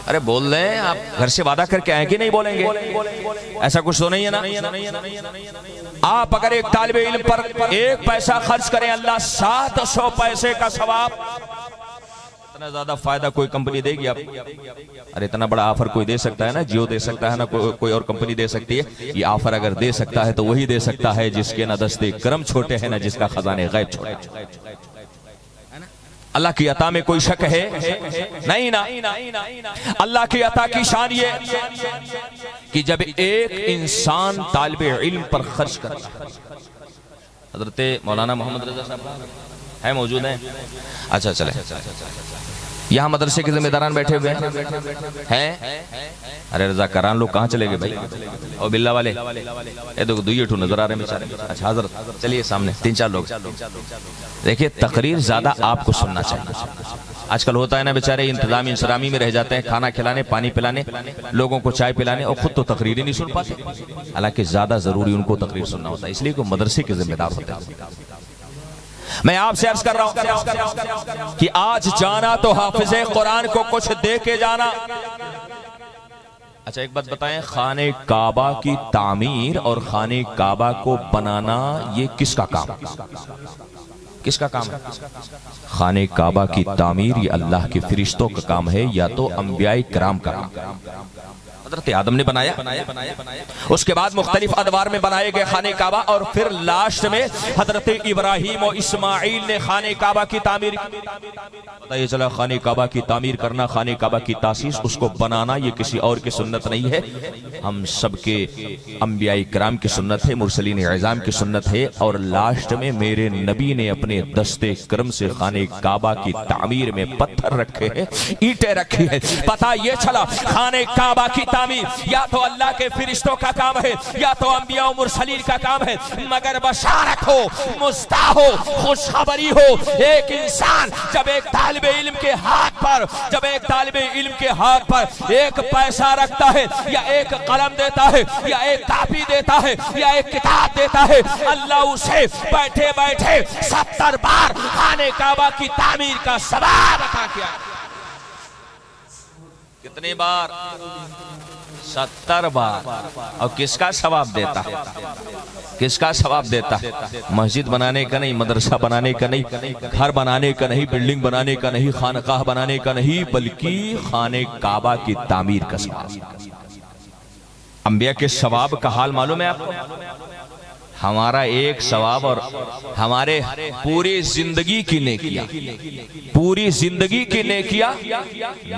ارے بول دیں، آپ گھر سے وعدہ کر کے آئیں کہ نہیں بولیں گے؟ ایسا کچھ تو نہیں ہے نا؟ آپ اگر ایک طالب علم پر 1 پیسہ خرچ کریں، اللہ 700 پیسے کا ثواب۔ اتنا زیادہ فائدہ کوئی کمپنی دے گی آپ؟ ارے اتنا بڑا آفر کوئی دے سکتا ہے نا؟ جیو دے سکتا ہے نا؟ کوئی اور کمپنی دے سکتی ہے؟ یہ آفر اگر دے سکتا ہے تو وہی دے سکتا ہے جس کے نہ دستے کرم چھوٹے ہیں، نہ جس کا خزانے غیب چھوٹے ہیں۔ اللہ کی عطا میں کوئی شک ہے؟ نہیں نا۔ اللہ کی عطا کی شان یہ کہ جب ایک انسان طالب علم پر خرچ کرتا ہے، حضرت مولانا محمد رضا صاحب ہے موجود ہیں؟ اچھا چلے، یہاں مدرسے کے ذمہ داران بیٹھے ہوئے ہیں؟ ارے رضا کران لوگ کہاں چلے گئے بھائی؟ اور باللہ والے یہ دو ٹھو نظر آ رہے ہیں بیچارے۔ اچھا حضرت چلیے سامنے 3-4 لوگ۔ دیکھیے تقریر زیادہ آپ کو سننا چاہیے۔ آج کل ہوتا ہے نا بیچارے انتظامی انسرامی میں رہ جاتے ہیں، کھانا کھلانے، پانی پلانے، لوگوں کو چائے پلانے، اور خود تو تقریر ہی نہیں سن پاتے، حالانکہ زیادہ ضروری ان کو تقریر سننا ہوتا ہے، اس لیے کہ مدرسے کے ذمہ دار ہوتے ہیں۔ میں آپ سے عرض کر رہا ہوں کہ آج جانا تو حافظ قرآن کو کچھ دے کے جانا۔ اچھا ایک بات بتائیں، خانہ کعبہ کی تعمیر اور خانہ کعبہ کو بنانا یہ کس کا کام؟ کس کا کام ہے؟ خانہ کعبہ کی تعمیر یہ اللہ کے فرشتوں کا کام ہے یا تو انبیاء کرام کا کام؟ حضرت آدم نے بنایا، اس کے بعد مختلف ادوار میں بنائے گئے خانہ کعبہ، اور پھر لاسٹ میں حضرت ابراہیم و اسماعیل نے خانہ کعبہ کی تعمیر کی۔ پتہ یہ چلا خانہ کعبہ کی تعمیر کرنا، خانہ کعبہ کی تاسیس، اس کو بنانا یہ کسی اور کی سنت نہیں ہے، ہم سب کے انبیاء کرام کی سنت ہے، مرسلین اعظام کی سنت ہے، اور لاسٹ میں میرے نبی نے اپنے دستے کرم سے خانہ کعبہ کی تعمیر میں پتھر رکھے ہیں، اینٹیں رکھی ہیں۔ پتہ یہ چلا خانہ کعبہ کی تعمیر یا تو اللہ کے فرشتوں کا کام ہے یا تو انبیاء و مرسلین کا کام ہے، مگر بشارت ہو، مزدہ ہو، خوشخبری ہو، ایک انسان جب ایک طالب علم کے ہاتھ پر ایک پیسہ رکھتا ہے یا ایک قلم دیتا ہے یا ایک کاپی دیتا ہے یا ایک کتاب دیتا ہے، اللہ اسے بیٹھے بیٹھے 70 بار خانہ کعبہ کی تعمیر کا ثواب عطا کیا۔ کتنے بار؟ 70 بار۔ اور کس کا ثواب دیتا ہے؟ کس کا ثواب دیتا ہے؟ مسجد بنانے کا نہیں، مدرسہ بنانے کا نہیں، گھر بنانے کا نہیں، بلڈنگ بنانے کا نہیں، خانقاہ بنانے کا نہیں، بلکہ خانہ کعبہ کی تعمیر کا ثواب۔ انبیاء کے ثواب کا حال معلوم ہے آپ کو؟ ہمارا ایک ثواب اور ہمارے پوری زندگی کی نیکیاں، پوری زندگی کی نیکیاں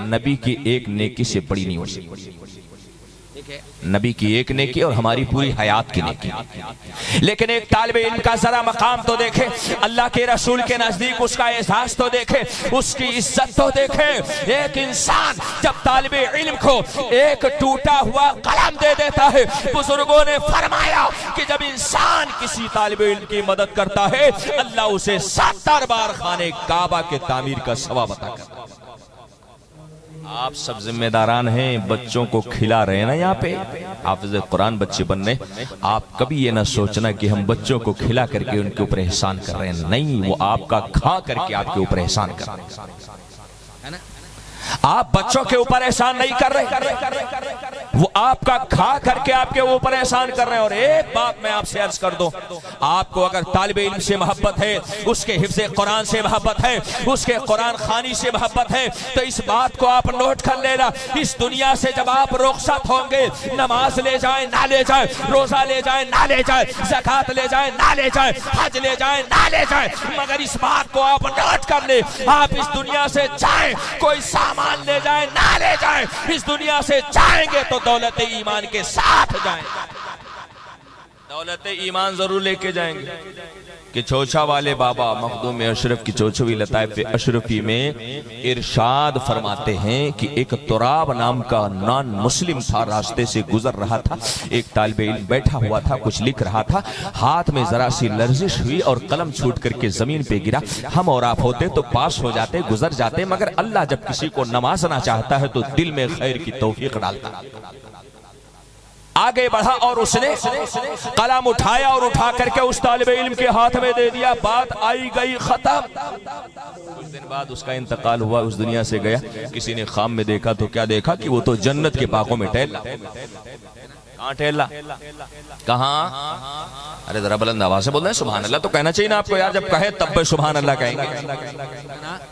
نبی کی ایک نیکی سے بڑی نہیں ہو سکتی۔ نبی کی ایک نیکی اور ہماری پوری حیات کی نیکی. لیکن ایک طالب علم کا ذرا مقام تو دیکھے, اللہ کے رسول کے نزدیک اس کا احساس تو دیکھے, اس کی عزت تو دیکھے. ایک انسان جب طالب علم کو ایک ٹوٹا ہوا قلم دے دیتا ہے, بزرگوں نے فرمایا کہ جب انسان کسی طالب علم کی مدد کرتا ہے اللہ اسے 70 بار خانے کعبہ کے تعمیر کا ثواب عطا کرتا ہے. آپ سب ذمہ داران ہیں, بچوں کو کھلا رہے ہیں نا یہاں پہ, حافظ قرآن بچے بننے. آپ کبھی یہ نہ سوچنا کہ ہم بچوں کو کھلا کر کے ان کے اوپر احسان کر رہے ہیں, نہیں, وہ آپ کا کھا کر کے آپ کے اوپر احسان کر رہے ہیں. آپ بچوں کے اوپر احسان نہیں کر رہے, وہ آپ کا کھا کر کے آپ کے اوپر احسان کر رہے ہیں. اور ایک بات میں آپ سے عرض کر دوں, آپ کو اگر طالب علم سے محبت ہے, اس کے حفظ قرآن سے محبت ہے, اس کے قرآن خوانی سے محبت ہے, تو اس بات کو آپ نوٹ کر لینا. اس دنیا سے جب آپ رخصت ہوں گے, نماز لے جائیں نہ لے جائیں, روزہ لے جائیں نہ لے جائیں, زکوٰۃ لے جائیں نہ لے جائیں, حج لے جائیں نہ لے جائیں, مگر اس بات کو آپ نوٹ کر لیں, آپ اس دنیا سے جائیں, کوئی سامان لے جائیں نہ لے جائیں, اس دنیا سے جائیں گے تو دولت ایمان کے ساتھ جائیں گے. دولت ایمان ضرور لے کے جائیں گے. کہ چوچا والے بابا مخدوم اشرف کی چوچوی لطائف اشرفی میں ارشاد فرماتے ہیں کہ ایک تراب نام کا نان مسلم تھا, راستے سے گزر رہا تھا, ایک طالب علم بیٹھا ہوا تھا, کچھ لکھ رہا تھا, ہاتھ میں ذرا سی لرزش ہوئی اور قلم چھوٹ کر کے زمین پہ گرا. ہم اور آپ ہوتے تو پاس ہو جاتے, گزر جاتے, مگر اللہ جب کسی کو نوازنا چاہتا ہے تو دل میں خیر کی توفیق ڈالتا. آگے بڑھا اور اس نے قلم اٹھایا اور اٹھا کر کے اس طالب علم کے ہاتھ میں دے دیا. بات آئی گئی ختم. کچھ دن بعد اس کا انتقال ہوا, اس دنیا سے گیا. کسی نے خواب میں دیکھا تو کیا دیکھا کہ وہ تو جنت کے باغوں میں ٹہلا. کہاں ٹہلا, کہاں؟ ارے ذرا بلند آواز سے بول رہے ہیں سبحان اللہ تو کہنا چاہیے نا آپ کو یار, جب کہے تب سبحان اللہ کہیں گے.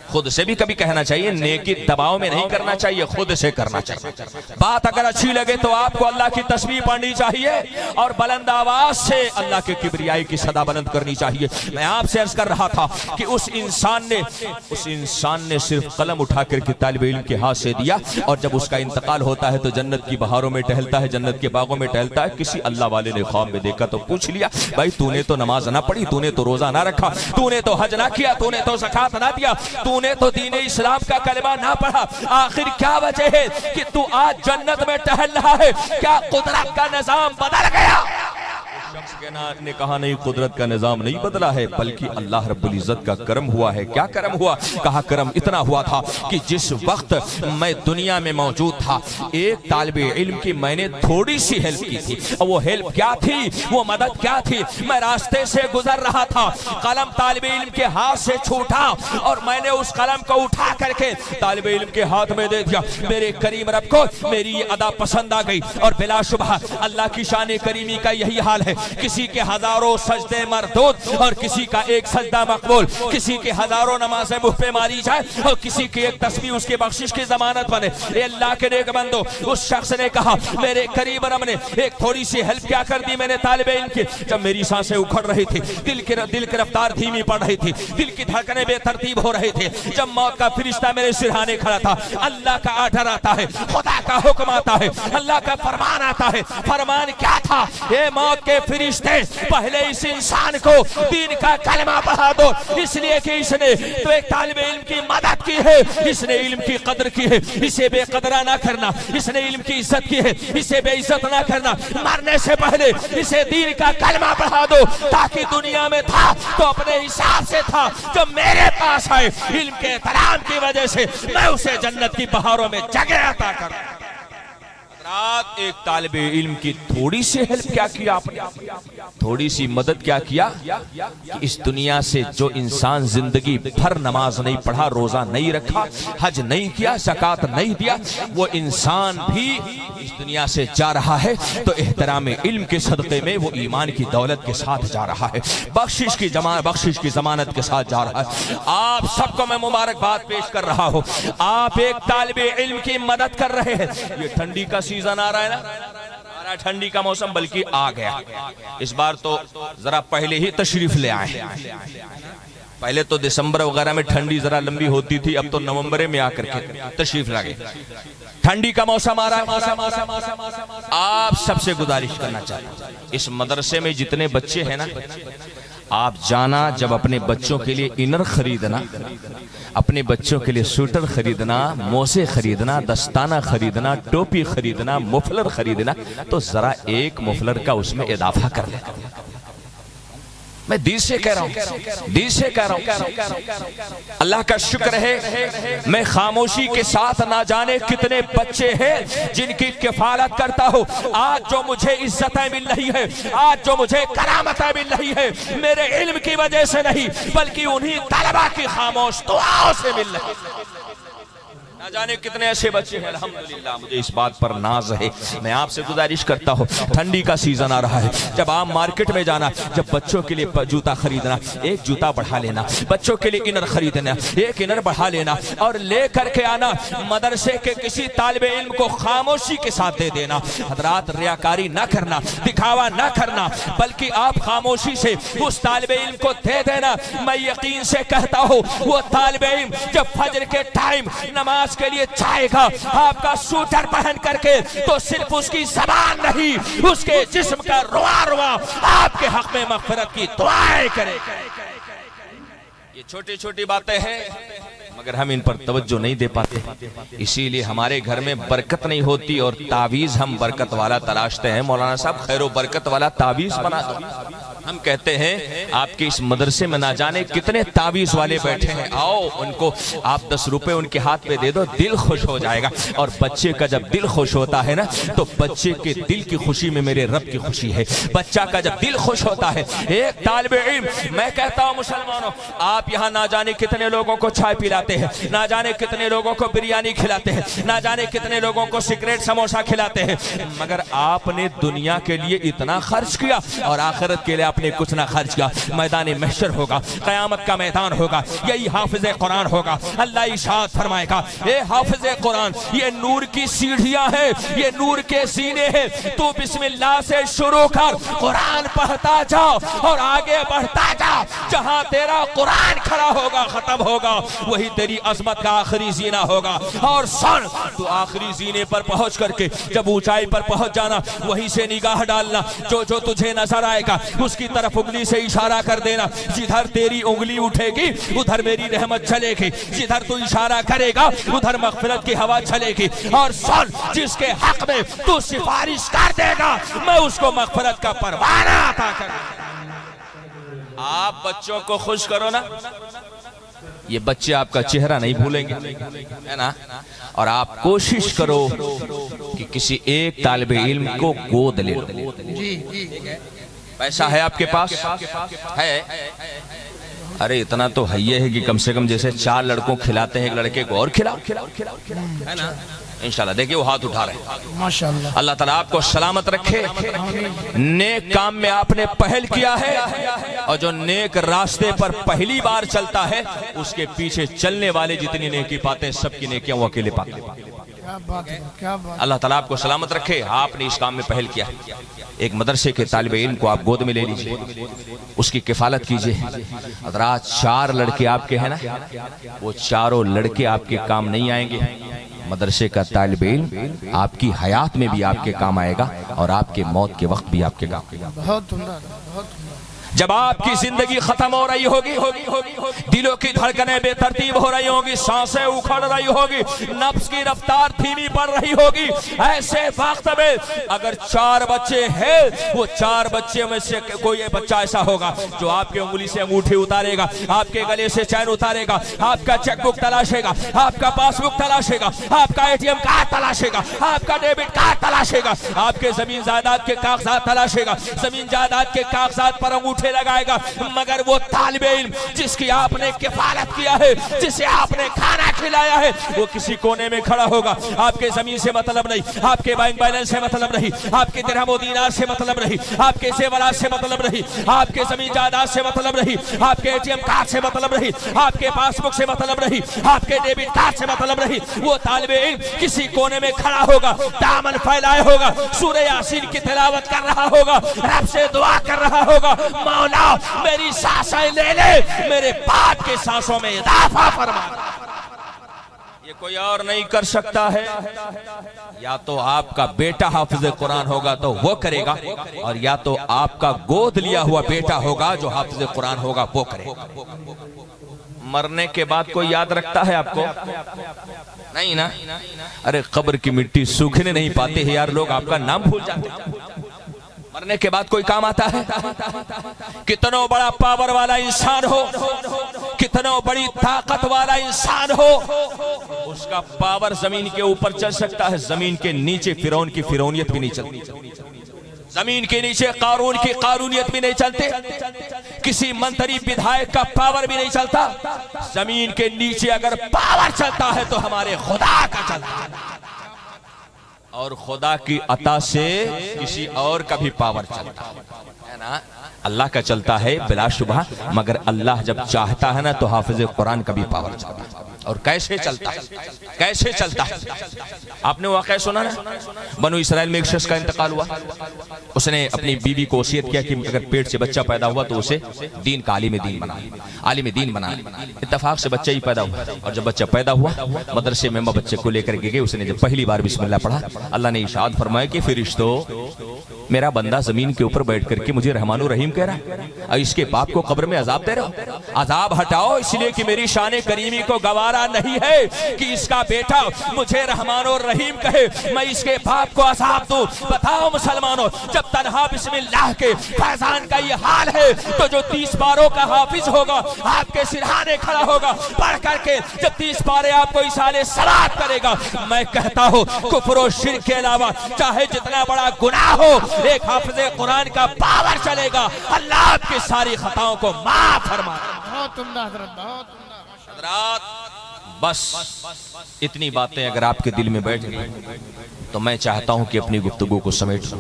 خود سے بھی کبھی کہنا چاہیے, نیکی دباؤ میں نہیں کرنا چاہیے, خود سے کرنا چاہیے. بات اگر اچھی لگے تو آپ کو اللہ کی تسبیح پڑھنی چاہیے اور بلند آواز سے اللہ کے کبریائی کی صدا بلند کرنی چاہیے. میں آپ سے عرض کر رہا تھا کہ اس انسان نے صرف قلم اٹھا کر کے طالب علم کے ہاتھ سے دیا, اور جب اس کا انتقال ہوتا ہے تو جنت کی بہاروں میں ٹہلتا ہے, جنت کے باغوں میں ٹہلتا ہے. کسی اللہ والے نے خواب میں دیکھا تو پوچھ لیا, بھائی تو نے تو نماز نہ پڑھی, تو نے تو روزہ نہ رکھا, تو نے تو حج نہ کیا, تو نے تو زکوٰۃ نہ دیا, تو نے تو دین اسلام کا کلمہ نہ پڑھا, آخر کیا وجہ ہے کہ تو آج جنت میں ٹہل رہا ہے؟ کیا قدرت کا نظام بدل گیا؟ شخص نے کہا نہیں, قدرت کا نظام نہیں بدلا ہے, بلکہ اللہ رب العزت کا کرم ہوا ہے. کیا کرم ہوا؟ کہا کرم اتنا ہوا تھا کہ جس وقت میں دنیا میں موجود تھا, ایک طالب علم کی میں نے تھوڑی سی ہیلپ کی تھی. وہ ہیلپ کیا تھی, وہ مدد کیا تھی؟ میں راستے سے گزر رہا تھا, قلم طالب علم کے ہاتھ سے چھوٹا اور میں نے اس قلم کو اٹھا کر کے طالب علم کے ہاتھ میں دے دیا. میرے کریم رب کو میری یہ ادا پسند آ گئی, اور بلا شبہ اللہ کی شان کریمی کا یہی حال ہے. کسی کے ہزاروں سجدے مردود اور کسی کا ایک سجدہ مقبول, کسی کے ہزاروں نمازیں منہ پہ ماری جائے اور کسی کی ایک تسبیح اس کی بخشش کی ضمانت بنے. اے اللہ کے نیک بندو, اس شخص نے کہا میرے کریم رب نے ایک تھوڑی سی ہیلپ کیا کر دی میں نے طالب علم کی. جب میری سانسیں اکھڑ رہی تھی, دل کی رفتار دھیمی پڑ رہی تھی, دل کی دھڑکنیں بے ترتیب ہو رہی تھی, جب موت کا فرشتہ میرے سرہانے کھڑا تھا, اللہ کا آرڈر آتا ہے, خدا کا حکم آتا ہے, اللہ کا فرمان آتا ہے. فرمان کیا تھا؟ اے موت کے فرشتے, پہلے اس انسان کو دین کا کلمہ پڑھا دو, اس لیے کہ اس نے تو ایک طالب علم کی مدد کی ہے, اس نے علم کی قدر کی ہے, اسے بے قدرہ نہ کرنا, اس نے علم کی عزت کی ہے, اسے بے عزت نہ کرنا. مرنے سے پہلے اسے دین کا کلمہ پڑھا دو, تاکہ دنیا میں تھا تو اپنے حساب سے تھا, جو میرے پاس آئے علم کے احترام کی وجہ سے میں اسے جنت کی بہاروں میں جگہ عطا کروں. ایک طالب علم کی تھوڑی سی ہیلپ کیا کیا آپ نے, تھوڑی سی مدد کیا کیا کہ اس دنیا سے جو انسان زندگی بھر نماز نہیں پڑھا, روزہ نہیں رکھا, حج نہیں کیا, زکوٰۃ نہیں دیا, وہ انسان بھی اس دنیا سے جا رہا ہے تو احترام علم کے صدقے میں وہ ایمان کی دولت کے ساتھ جا رہا ہے, بخشش کی ضمانت کے ساتھ جا رہا ہے. آپ سب کو میں مبارکباد پیش کر رہا ہوں, آپ ایک طالب علم کی مدد کر رہے ہیں. یہ ٹھنڈی کا سیزن آ رہا ہے نا, ٹھنڈی کا موسم بلکہ آ گیا. اس بار تو ذرا پہلے ہی تشریف لے آئے, پہلے تو دسمبر وغیرہ میں ٹھنڈی ذرا لمبی ہوتی تھی، اب تو نومبر میں آ کر کے تشریف لاگے، ٹھنڈی کا موسم آ رہا ہے۔ آپ سب سے گزارش کرنا چاہتا ہوں، اس مدرسے میں جتنے بچے ہیں نا، آپ جانا جب اپنے بچوں کے لیے انر خریدنا، اپنے بچوں کے لیے سویٹر خریدنا، موزے خریدنا، دستانہ خریدنا، ٹوپی خریدنا، مفلر خریدنا، تو ذرا ایک مفلر کا اس میں اضافہ کر لیں۔ میں دل سے کہہ رہا ہوں، دل سے کہہ رہا ہوں، اللہ کا شکر ہے میں خاموشی کے ساتھ نہ جانے کتنے بچے ہیں جن کی کفالت کرتا ہوں۔ آج جو مجھے عزتیں مل رہی ہے، آج جو مجھے کرامتیں مل رہی ہے، میرے علم کی وجہ سے نہیں بلکہ انہی طلبہ کی خاموش دعاؤں سے مل رہی ہے۔ نہ جانے کتنے ایسے بچے ہیں، الحمدللہ مجھے اس بات پر ناز ہے۔ میں آپ سے گزارش کرتا ہوں، ٹھنڈی کا سیزن آ رہا ہے، جب آپ مارکیٹ میں جانا، جب بچوں کے لیے جوتا خریدنا، ایک جوتا بڑھا لینا، بچوں کے لیے انر خریدنا، ایک انر بڑھا لینا اور لے کر کے آنا، مدرسے کے کسی طالب علم کو خاموشی کے ساتھ دے دینا۔ حضرات ریاکاری نہ کرنا، دکھاوا نہ کرنا، بلکہ آپ خاموشی سے اس طالب علم کو دے دینا۔ میں یقین سے کہتا ہوں وہ طالب علم جب فجر کے ٹائم نماز کے لیے چاہے گا آپ کا سوٹر پہن کر کے، تو صرف اس کی زبان نہیں، اس کے جسم کا روا روا آپ کے حق میں مغفرت کی دعائیں کرے گا۔ یہ چھوٹی چھوٹی باتیں ہیں مگر ہم ان پر توجہ نہیں دے پاتے، اسی لیے ہمارے گھر میں برکت نہیں ہوتی، اور تعویذ ہم برکت والا تلاشتے ہیں۔ مولانا صاحب خیر و برکت والا تعویذ بنا دو۔ ہم کہتے ہیں آپ کے اس مدرسے میں نہ جانے کتنے تعویذ والے بیٹھے ہیں، آؤ ان کو آپ 10 روپے ان کے ہاتھ پہ دے دو، دل خوش ہو جائے گا۔ اور بچے کا جب دل خوش ہوتا ہے نا، تو بچے کے دل کی خوشی میں میرے رب کی خوشی ہے۔ بچہ کا جب دل خوش ہوتا ہے، ایک طالب علم، میں کہتا ہوں مسلمانوں، آپ یہاں نہ جانے کتنے لوگوں کو چائے پلاتے ہیں، نہ جانے کتنے لوگوں کو بریانی کھلاتے ہیں، نہ جانے کتنے لوگوں کو سگریٹ سموسہ کھلاتے ہیں، مگر آپ نے دنیا کے لیے اتنا خرچ کیا اور آخرت کے لیے آپ نے کچھ نہ خرچ کیا۔ میدان محشر ہوگا، قیامت کا میدان ہوگا، یہی حافظ قرآن ہوگا، اللہ ارشاد فرمائے گا، اے حافظ قرآن، یہ نور کی سیڑھیاں ہیں، یہ نور کے سینے ہیں، تو بسم اللہ سے شروع کر قرآن پڑھتا جا اور آگے بڑھتا جا، جہاں تیرا قرآن کھڑا ہوگا ختم ہوگا، وہی تیری عظمت کا آخری زینہ ہوگا۔ اور سن، تو آخری زینے پر پہنچ کر کے جب اونچائی پر پہنچ جانا، وہیں سے نگاہ ڈالنا، جو جو تجھے نظر آئے گا اس کی طرف انگلی سے اشارہ کر دینا، جدھر تیری انگلی اٹھے گی ادھر میری رحمت چلے گی، جدھر تو اشارہ کرے گا ادھر مغفرت کی ہوا چلے گی۔ اور سن، جس کے حق میں تو سفارش کر دے گا میں اس کو مغفرت کا پروانہ عطا کروں گا۔ آپ بچوں کو خوش کرو نا، یہ بچے آپ کا چہرہ نہیں بھولیں گے، ہے نا؟ اور آپ کوشش کرو کہ کسی ایک طالب علم کو گود لے لو۔ پیسہ ہے آپ کے پاس؟ ہے؟ ارے اتنا تو ہے کہ کم سے کم جیسے 4 لڑکوں کھلاتے ہیں ایک لڑکے کو اور کھلاؤ، ہے نا؟ انشاءاللہ دیکھیں وہ ہاتھ اٹھا رہے ہیں، ماشاءاللہ۔ اللہ تعالیٰ آپ کو سلامت رکھے، نیک کام میں آپ نے پہل کیا ہے، اور جو نیک راستے پر پہلی بار چلتا ہے اس کے پیچھے چلنے والے جتنی نیکی پاتے ہیں سب کی نیکیاں وہ اکیلے پاتے ہیں۔ اللہ تعالیٰ آپ کو سلامت رکھے، آپ نے اس کام میں پہل کیا۔ ایک مدرسے کے طالب علم کو آپ گود میں لے لیجئے، اس کی کفالت کیجئے۔ حضرات 4 لڑکے آپ کے ہیں نا، وہ چاروں لڑکے آپ کے کام نہیں آئیں گے، مدرسے کا طالب علم آپ کی حیات میں بھی آپ کے کام آئے گا اور آپ کے موت کے وقت بھی آپ کے کام آئے گا۔ بہت عمدہ، بہت عمدہ۔ جب آپ کی زندگی ختم ہو رہی ہوگی، دلوں کی دھڑکنیں بے ترتیب ہو رہی ہوں گی، سانسیں اکھڑ رہی ہوگی، نفس کی رفتار دھیمی پڑ رہی ہوگی، ایسے وقت میں اگر 4 بچے ہیں، وہ 4 بچے میں سے کوئی بچہ ایسا ہوگا جو آپ کے انگلی سے انگوٹھی اتارے گا، آپ کے گلے سے چین اتارے گا، آپ کا چیک بک تلاشے گا، آپ کا پاس بک تلاشے گا، آپ کا ATM کارڈ تلاشے گا، آپ کا ڈیبٹ کارڈ تلاشے گا، آپ کے زمین جائیداد کے کاغذات تلاشے گا، زمین جائیداد کے کاغذات پر انگوٹھے لگائے گا، مگر وہ طالب علم جس کی آپ نے کفالت کیا ہے، جسے آپ نے کھانا کھلایا ہے، وہ کسی کونے میں کھڑا ہوگا۔ آپ کے زمین سے مطلب نہیں، آپ کے بینک بیلنس سے مطلب نہیں، آپ کے درہم و دینار سے مطلب نہیں، آپ کے زیورات سے مطلب نہیں، آپ کے زمین جائیداد سے مطلب نہیں، آپ کے ATM کارڈ سے مطلب نہیں، آپ کے پاس بک سے مطلب نہیں، آپ کے ڈیبٹ کارڈ سے مطلب نہیں۔ وہ طالب علم کسی کونے میں کھڑا ہوگا، دامن پھیلائے ہوگا، سورہ یاسین کی تلاوت کر رہا ہوگا، رب سے دعا کر رہا ہوگا، مولا میری سانسیں لے لے، میرے باپ کے سانسوں میں اضافہ فرما۔ یہ کوئی اور نہیں کر سکتا ہے، یا تو آپ کا بیٹا حافظ قرآن ہوگا تو وہ کرے گا، اور یا تو آپ کا گود لیا ہوا بیٹا ہوگا جو حافظ قرآن ہوگا وہ کرے گا۔ مرنے کے بعد کوئی یاد رکھتا ہے آپ کو؟ نہیں نا؟ ارے قبر کی مٹی سوکھنے نہیں پاتے ہیں یار لوگ، آپ کا نام بھول جاتے ہیں۔ مرنے کے بعد کوئی کام آتا ہے؟ کتنا بڑا پاور والا انسان ہو، کتنا بڑی طاقت والا انسان ہو، اس کا پاور زمین کے اوپر چل سکتا ہے، زمین کے نیچے فرعون کی فرعونیت بھی نہیں چلتی، زمین کے نیچے قارون کی قارونیت بھی نہیں چلتے، کسی منتری بدھائک کا پاور بھی نہیں چلتا۔ زمین کے نیچے اگر پاور چلتا ہے تو ہمارے خدا کا چلتا ہے، اور خدا کی عطا سے کسی اور کا بھی پاور چلتا ہے نا۔ اللہ کا چلتا ہے بلا شبہ، مگر اللہ جب چاہتا ہے نا تو حافظ قرآن کا بھی پاور چلتا ہے۔ اور کیسے چلتا ہے؟ کیسے چلتا ہے؟ آپ نے واقعہ سنا نا، بنو اسرائیل میں ایک شخص کا انتقال ہوا، اس نے اپنی بیوی کو وصیت کیا کہ اگر پیٹ سے بچہ پیدا ہوا تو اسے دین کا عالم دین بنا۔ اتفاق سے بچہ ہی پیدا ہوا، اور جب بچہ پیدا ہوا مدرسے میں بچے کو لے کر گئے، اس نے جب پہلی بار بسم اللہ پڑھا، اللہ نے ارشاد فرمایا کہ فرشتوں میرا بندہ زمین کے اوپر بیٹھ کر کے مجھے رحمان و رحیم کہہ رہا ہے، اور اس کے باپ کو قبر میں عذاب دے رہا ہو، عذاب ہٹاؤ، اس لیے کہ میری شان کریمی کو گوارا نہیں ہے کہ اس کا بیٹا مجھے رحمان و رحیم کہے، میں اس کے باپ کو عذاب دوں۔ بتاؤ مسلمانوں، جب تنہا بسم اللہ کے فیضان کا یہ حال ہے تو جو 30 پاروں کا حافظ ہوگا آپ کے سرہانے کھڑا ہوگا، پڑھ کر کے جب 30 پارے آپ کو اصالے صلات کرے گا، میں کہتا ہوں کفر و شرک کے علاوہ چاہے جتنا بڑا گناہ ہو، ایک حافظ قرآن کا پاور چلے گا، اللہ آپ کی ساری خطاؤں کو معاف فرما۔ بہت عمدہ حضرت، بہت عمدہ حضرات، بس اتنی باتیں اگر آپ کے دل میں بیٹھ گئی تو میں چاہتا ہوں کہ اپنی گفتگو کو سمیٹ لوں۔